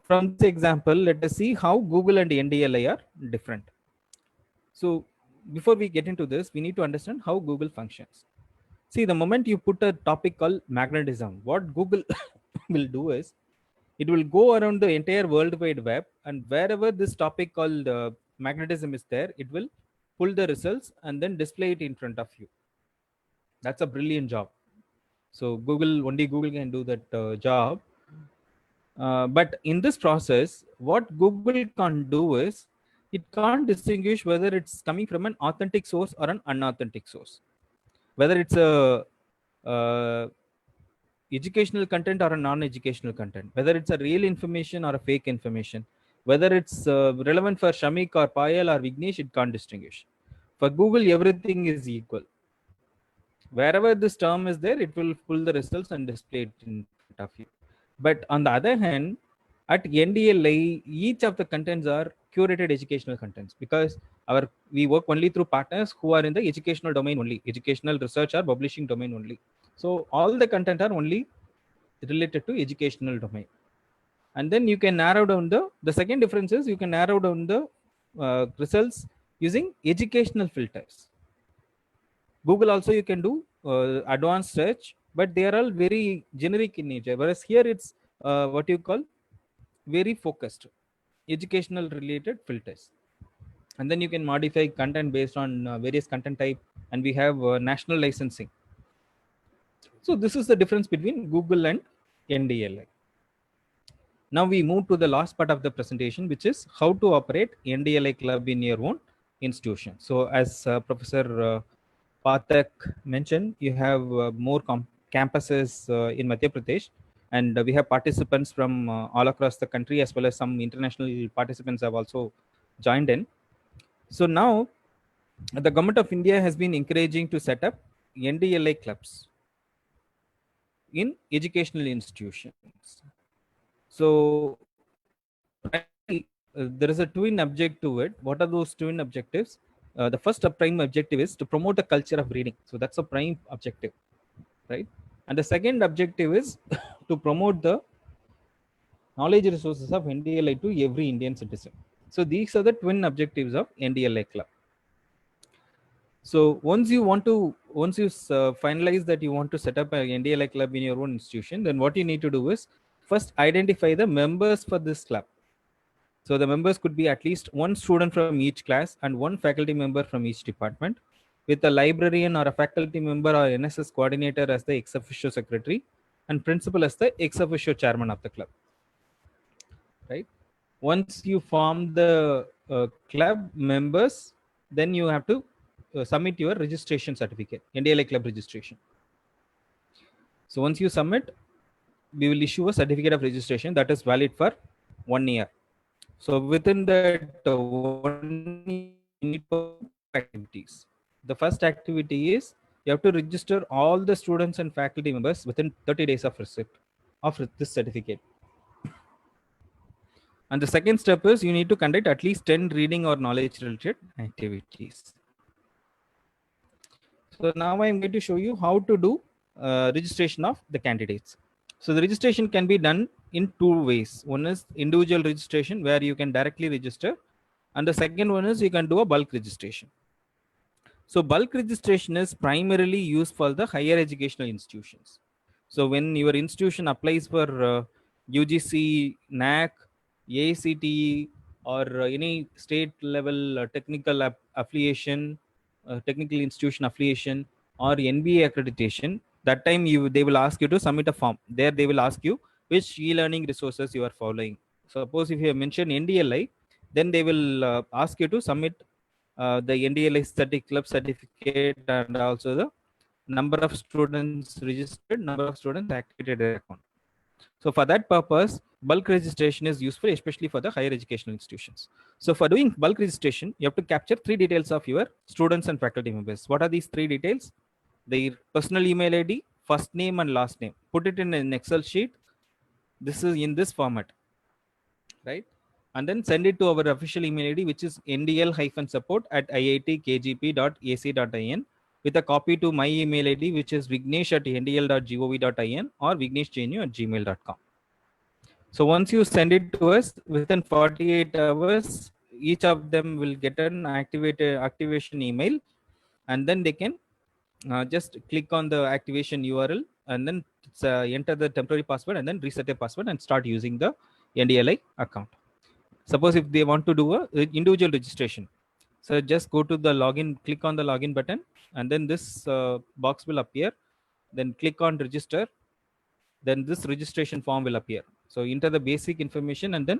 from this example, let us see how Google and NDLI are different. So before we get into this, we need to understand how Google functions. See, the moment you put a topic called magnetism, what Google will do is it will go around the entire World Wide Web, and wherever this topic called magnetism is there, it will pull the results and then display it in front of you. That's a brilliant job. So only Google can do that job. But in this process, what Google can't do is it can't distinguish whether it's coming from an authentic source or an unauthentic source, whether it's a educational content or a non-educational content, whether it's a real information or a fake information, whether it's relevant for Shamik or Payal or Vignesh, it can't distinguish. For Google, everything is equal. Wherever this term is there, it will pull the results and display it in front of you. But on the other hand, at NDLI, each of the contents are curated educational contents because we work only through partners who are in the educational domain only, educational research or publishing domain only. So all the content are only related to educational domain. And then you can narrow down the second difference is you can narrow down the results using educational filters. Google also you can do advanced search, but they are all very generic in nature. Whereas here it's what you call very focused educational related filters. And then you can modify content based on various content type, and we have national licensing. So this is the difference between Google and NDLI. Now we move to the last part of the presentation, which is how to operate NDLI club in your own institution. So as Professor Pathak mentioned, you have more campuses in Madhya Pradesh, and we have participants from all across the country, as well as some international participants have also joined in. So now the government of India has been encouraging to set up NDLI clubs in educational institutions. So there is a twin object to it. What are those twin objectives? The first prime objective is to promote the culture of reading. So that's a prime objective, right? And the second objective is to promote the knowledge resources of NDLI to every Indian citizen. So these are the twin objectives of NDLI club. So once you finalize that you want to set up an NDLI club in your own institution, then what you need to do is first identify the members for this club. So the members could be at least one student from each class and one faculty member from each department, with a librarian or a faculty member or NSS coordinator as the ex officio secretary and principal as the ex officio chairman of the club. Right? Once you form the club members, then you have to submit your registration certificate, NDLI club registration. So once you submit, we will issue a certificate of registration that is valid for 1 year. So within that 1 year, you need activities. The first activity is you have to register all the students and faculty members within 30 days of receipt of this certificate. And the second step is you need to conduct at least 10 reading or knowledge related activities. So now I'm going to show you how to do registration of the candidates. So the registration can be done in two ways. One is individual registration, where you can directly register, and the second one is you can do a bulk registration. So bulk registration is primarily used for the higher educational institutions. So when your institution applies for UGC, NAC, AICTE, or any state level technical affiliation, technical institution affiliation, or NBA accreditation, that time they will ask you to submit a form. There they will ask you which e-learning resources you are following. Suppose if you have mentioned NDLI, then they will ask you to submit the NDLI study club certificate and also the number of students registered, number of students activated their account. So for that purpose, bulk registration is useful, especially for the higher educational institutions. So for doing bulk registration, you have to capture 3 details of your students and faculty members. What are these 3 details? Their personal email ID, first name and last name. Put it in an Excel sheet. This is in this format, right? And then send it to our official email ID, which is ndl-support@iitkgp.ac.in, with a copy to my email ID, which is vignesh@ndl.gov.in or vigneshjnu@gmail.com. So once you send it to us, within 48 hours, each of them will get an activation email, and then they can just click on the activation URL and then enter the temporary password and then reset their password and start using the NDLI account. Suppose if they want to do a individual registration, so just go to the login, click on the login button, and then this box will appear. Then click on register. Then this registration form will appear. So enter the basic information and then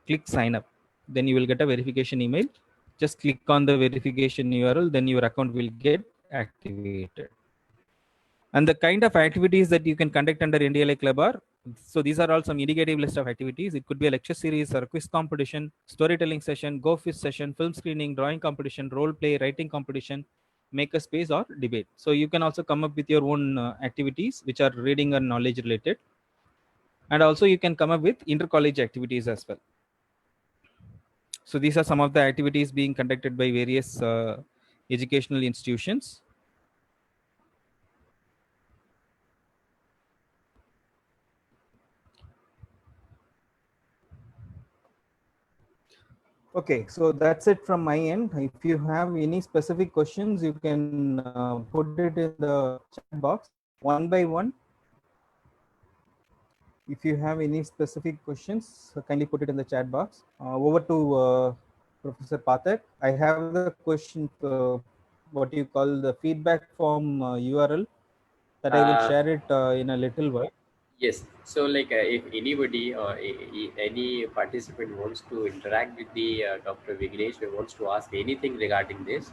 click sign up. Then you will get a verification email. Just click on the verification URL. Then your account will get activated. And the kind of activities that you can conduct under NDLI Club are, so these are all some indicative list of activities. It could be a lecture series or a quiz competition, storytelling session, go quiz session, film screening, drawing competition, role play, writing competition, make a space, or debate. So you can also come up with your own activities which are reading or knowledge related. And also you can come up with inter-college activities as well. So these are some of the activities being conducted by various educational institutions. Okay, so that's it from my end. If you have any specific questions, you can put it in the chat box one by one. If you have any specific questions, kindly put it in the chat box. Over to Professor Pathak. I have the question, what you call the feedback form URL, that I will share it in a little while. Yes. So, like, if anybody or any participant wants to interact with the Dr. Vignesh, or wants to ask anything regarding this,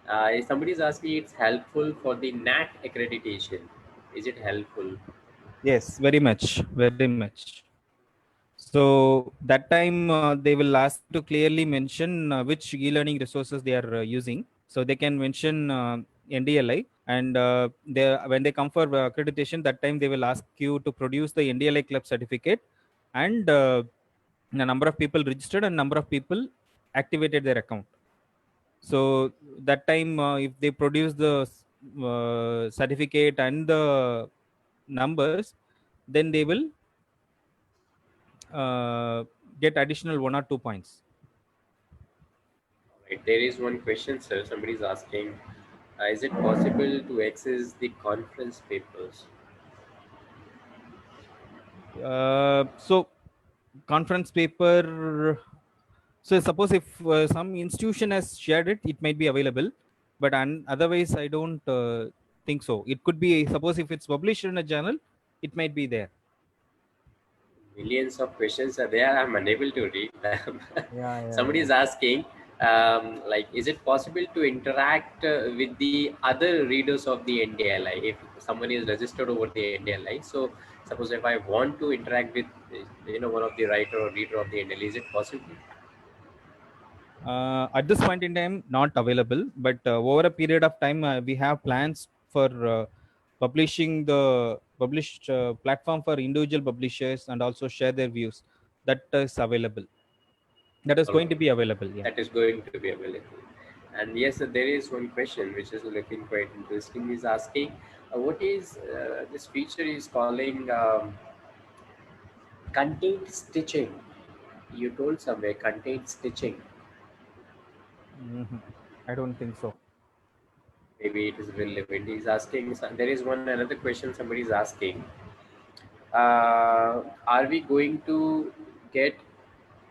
if somebody is asking, it's helpful for the NAT accreditation. Is it helpful? Yes, very much, very much. So that time they will ask to clearly mention which e-learning resources they are using. So they can mention NDLI, and when they come for accreditation, that time they will ask you to produce the NDLI club certificate and the number of people registered and number of people activated their account. So that time if they produce the certificate and the numbers, then they will get additional 1 or 2 points. Right. There is one question, sir. Somebody is asking, is it possible to access the conference papers? So conference paper, so suppose if some institution has shared it, it might be available, but otherwise I don't think so. It could be, suppose if it's published in a journal, it might be there. Millions of questions are there. I'm unable to read them. Yeah, Somebody is asking, like, is it possible to interact with the other readers of the NDLI if someone is registered over the NDLI? So suppose if I want to interact with one of the writer or reader of the NDLI, is it possible? At this point in time, not available, but over a period of time we have plans for publishing the published platform for individual publishers and also share their views. That is available. That is going to be available. Yeah. That is going to be available. And yes, there is one question which is looking quite interesting. Is asking, what is this feature is calling content stitching? You told somewhere content stitching. Mhm. I don't think so. Maybe it is relevant. He's asking. There is one another question somebody is asking. Are we going to get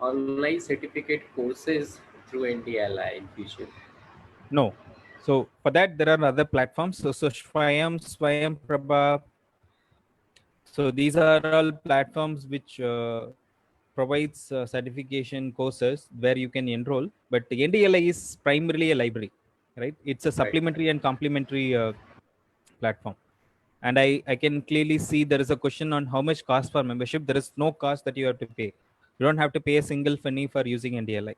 online certificate courses through NDLI in future? No. So for that, there are other platforms. So Swayam Prabha. So these are all platforms which provides certification courses where you can enroll. But NDLI is primarily a library, right? It's a Right. supplementary and complementary platform. And I can clearly see there is a question on how much cost for membership. There is no cost that you have to pay. You don't have to pay a single penny for using NDLI.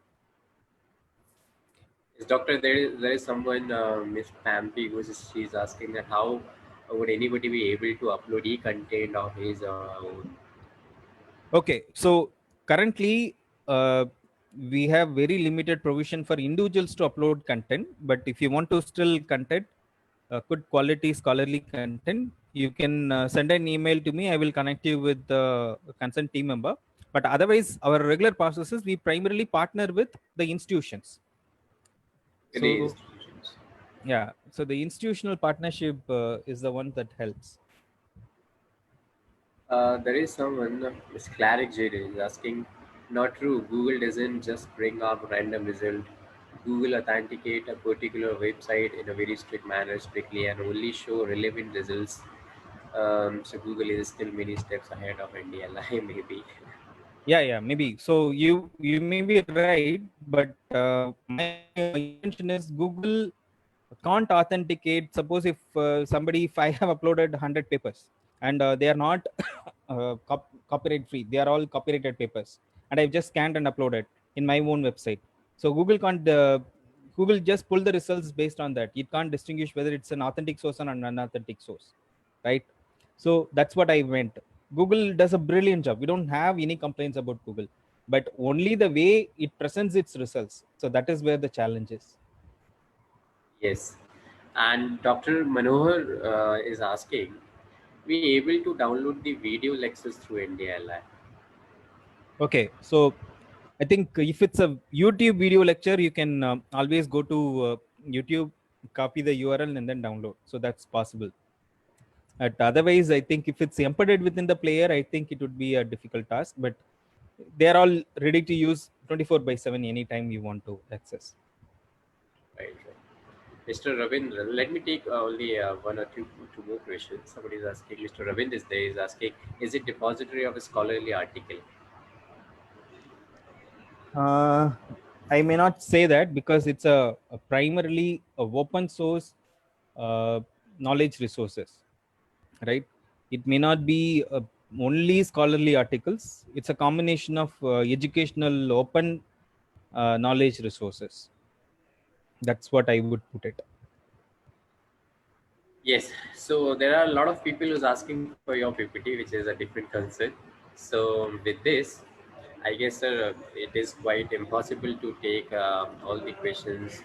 Yes, doctor, there is someone, Miss Pampy, she's asking that how would anybody be able to upload e-content of his own? Okay, so currently we have very limited provision for individuals to upload content. But if you want to still content, good quality scholarly content, you can send an email to me. I will connect you with the concerned team member. But otherwise, our regular processes, we primarily partner with the institutions. The So institutions. yeah, so the institutional partnership is the one that helps. There is someone, Miss Claric JD, is asking, not true. Google doesn't just bring up random result. Google authenticate a particular website in a very strict manner, strictly, and only show relevant results. So Google is still many steps ahead of NDLI, maybe. Yeah, maybe. So you may be right, but my intention is Google can't authenticate. Suppose if I have uploaded 100 papers and they are not copyright free, they are all copyrighted papers, and I've just scanned and uploaded in my own website. So Google can't. Google just pull the results based on that. It can't distinguish whether it's an authentic source or an unauthentic source, right? So that's what I meant. Google does a brilliant job. We don't have any complaints about Google, but only the way it presents its results. So that is where the challenge is. Yes. And Dr. Manohar is asking, we able to download the video lectures through NDLI? Okay, so I think if it's a YouTube video lecture, you can always go to YouTube, copy the URL, and then download. So that's possible. Otherwise, I think if it's embedded within the player, I think it would be a difficult task. But they are all ready to use 24/7 anytime you want to access. Right. Mr. Ravindra, let me take only one or two more questions. Somebody is asking, Mr. Ravindra is there, is asking, is it depository of a scholarly article? Uh, I may not say that because it's a primarily a open source knowledge resources, right? It may not be only scholarly articles. It's a combination of educational open knowledge resources. That's what I would put it. Yes. So there are a lot of people who's asking for your PPT, which is a different concern. So with this, I guess, sir, it is quite impossible to take all the questions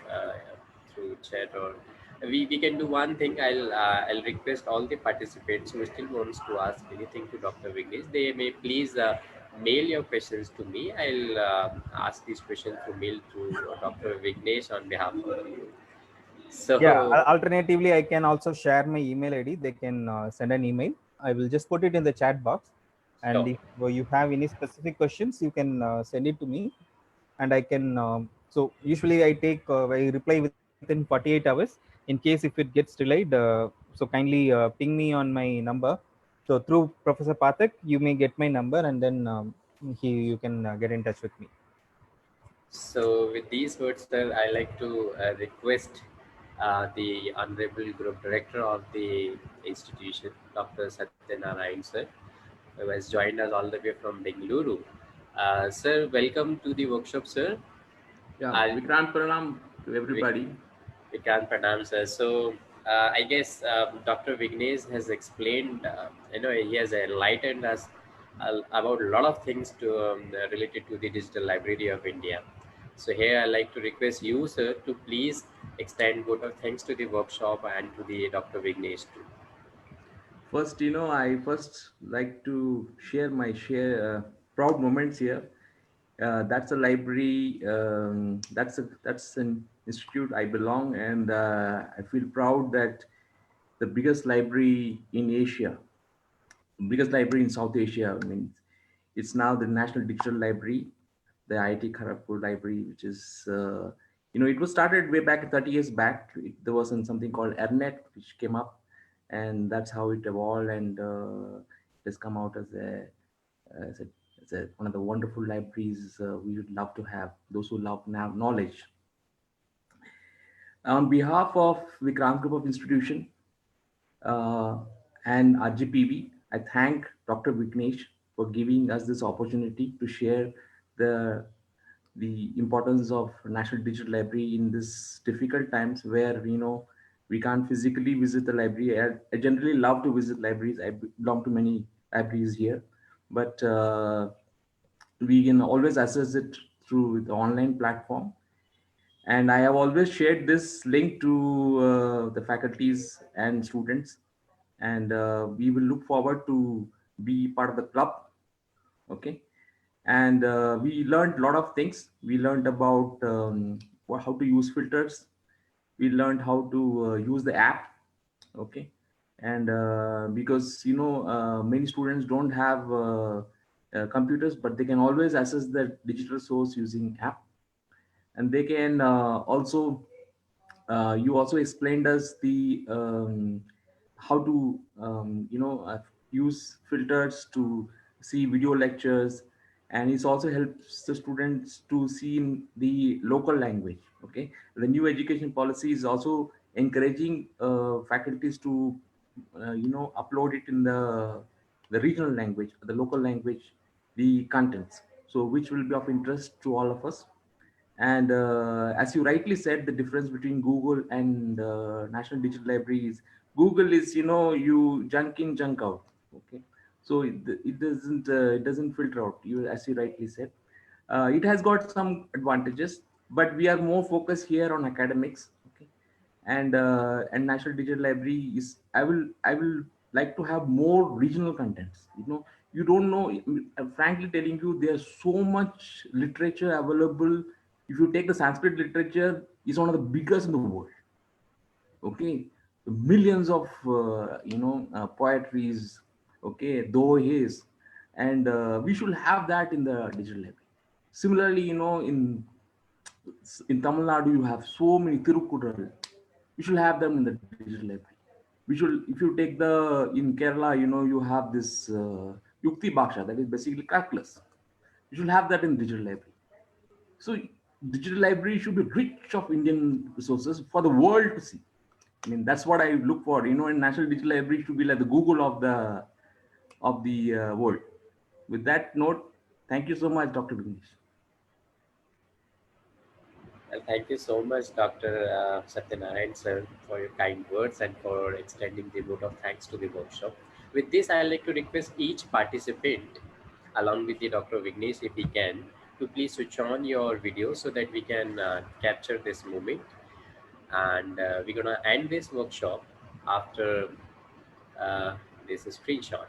through chat, or we can do one thing. I'll request all the participants who still wants to ask anything to Dr. Vignesh. They may please mail your questions to me. I'll ask these questions through mail to Dr. Vignesh on behalf of you. Yeah. So Alternatively, I can also share my email ID. They can send an email. I will just put it in the chat box. And sure. if you have any specific questions, you can send it to me, and I can. So usually I reply within 48 hours. In case if it gets delayed, so kindly ping me on my number. So through Professor Pathak, you may get my number, and then you can get in touch with me. So, with these words, sir, I like to request the Honorable Group Director of the institution, Dr. Satyanarayan, sir, who has joined us all the way from Bengaluru. Sir, welcome to the workshop, sir. Yeah, I'll Vikrant Pranam to everybody. Vikrant Pranam, sir. So, I guess Dr. Vignesh has explained, he has enlightened us about a lot of things to related to the Digital Library of India. So here I like to request you, sir, to please extend vote of thanks to the workshop and to the Dr. Vignesh too. First, I first like to share my proud moments here. That's a library. That's an institute I belong, and I feel proud that the biggest library in Asia, biggest library in South Asia. I mean, it's now the National Digital Library, the IIT Kharagpur Library, which is, it was started way back 30 years back. There was something called ERNET, which came up, and that's how it evolved, and it has come out as a, one of the wonderful libraries we would love to have, those who love knowledge. On behalf of Vikrant Group of Institution uh, and RGPV, I thank Dr. Vignesh for giving us this opportunity to share the the importance of National Digital Library in this difficult times where we can't physically visit the library. I generally love to visit libraries. I belong to many libraries here, but we can always access it through the online platform. And I have always shared this link to the faculties and students, and we will look forward to be part of the club. Okay, and we learned a lot of things. We learned about how to use filters. We learned how to use the app. Okay, and because many students don't have computers, but they can always access the digital source using app, and they can also you also explained us the how to use filters to see video lectures, and it also helps the students to see in the local language. Okay, the new education policy is also encouraging faculties to upload it in the regional language, the local language, the contents, so which will be of interest to all of us. And as you rightly said, the difference between Google and National Digital Library is Google is, you junk in, junk out. Okay, so it doesn't filter out. You, as you rightly said, it has got some advantages, but we are more focused here on academics. Okay, and National Digital Library is, I will like to have more regional contents. You don't know. Frankly telling you, there's so much literature available. If you take the Sanskrit literature, it's one of the biggest in the world. Okay, millions of poetries. Okay, dohes, and we should have that in the digital library. Similarly, in Tamil Nadu, you have so many Tirukkural. You should have them in the digital library. We should, if you take in Kerala, you have this Yukti Bhaksha, that is basically calculus. You should have that in digital library. So digital library should be rich of Indian resources for the world to see. I mean, that's what I look for. In National Digital Library should be like the Google of the world. With that note, thank you so much, Dr. Vignesh. Well, thank you so much, Dr. Satyanarayan, sir, for your kind words and for extending the vote of thanks to the workshop. With this, I'd like to request each participant, along with the Dr. Vignesh, if he can, to please switch on your video so that we can capture this moment. And we're going to end this workshop after this screenshot.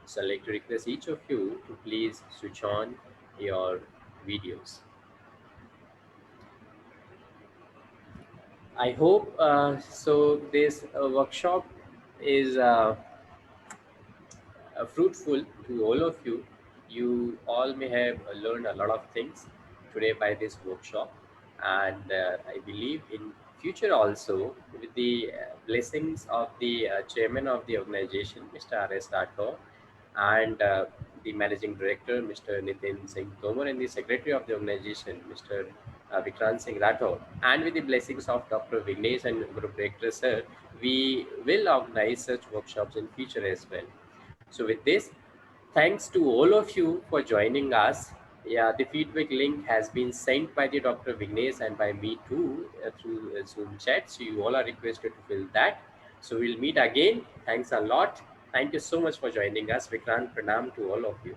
So I'd like to request each of you to please switch on your videos. I hope so this workshop is fruitful to all of you. You all may have learned a lot of things today by this workshop, and I believe in future also, with the blessings of the chairman of the organization, Mr. R.S. Rathore, and the managing director, Mr. Nitin Singh Tomar, and the secretary of the organization, Mr. Vikrant Singh Rathore, and with the blessings of Dr. Vignesh and Group Director Sir, we will organize such workshops in future as well. So with this, thanks to all of you for joining us. Yeah, the feedback link has been sent by the Dr. Vignesh and by me too through Zoom chat. So you all are requested to fill that. So we'll meet again. Thanks a lot. Thank you so much for joining us. Vikrant, pranam to all of you.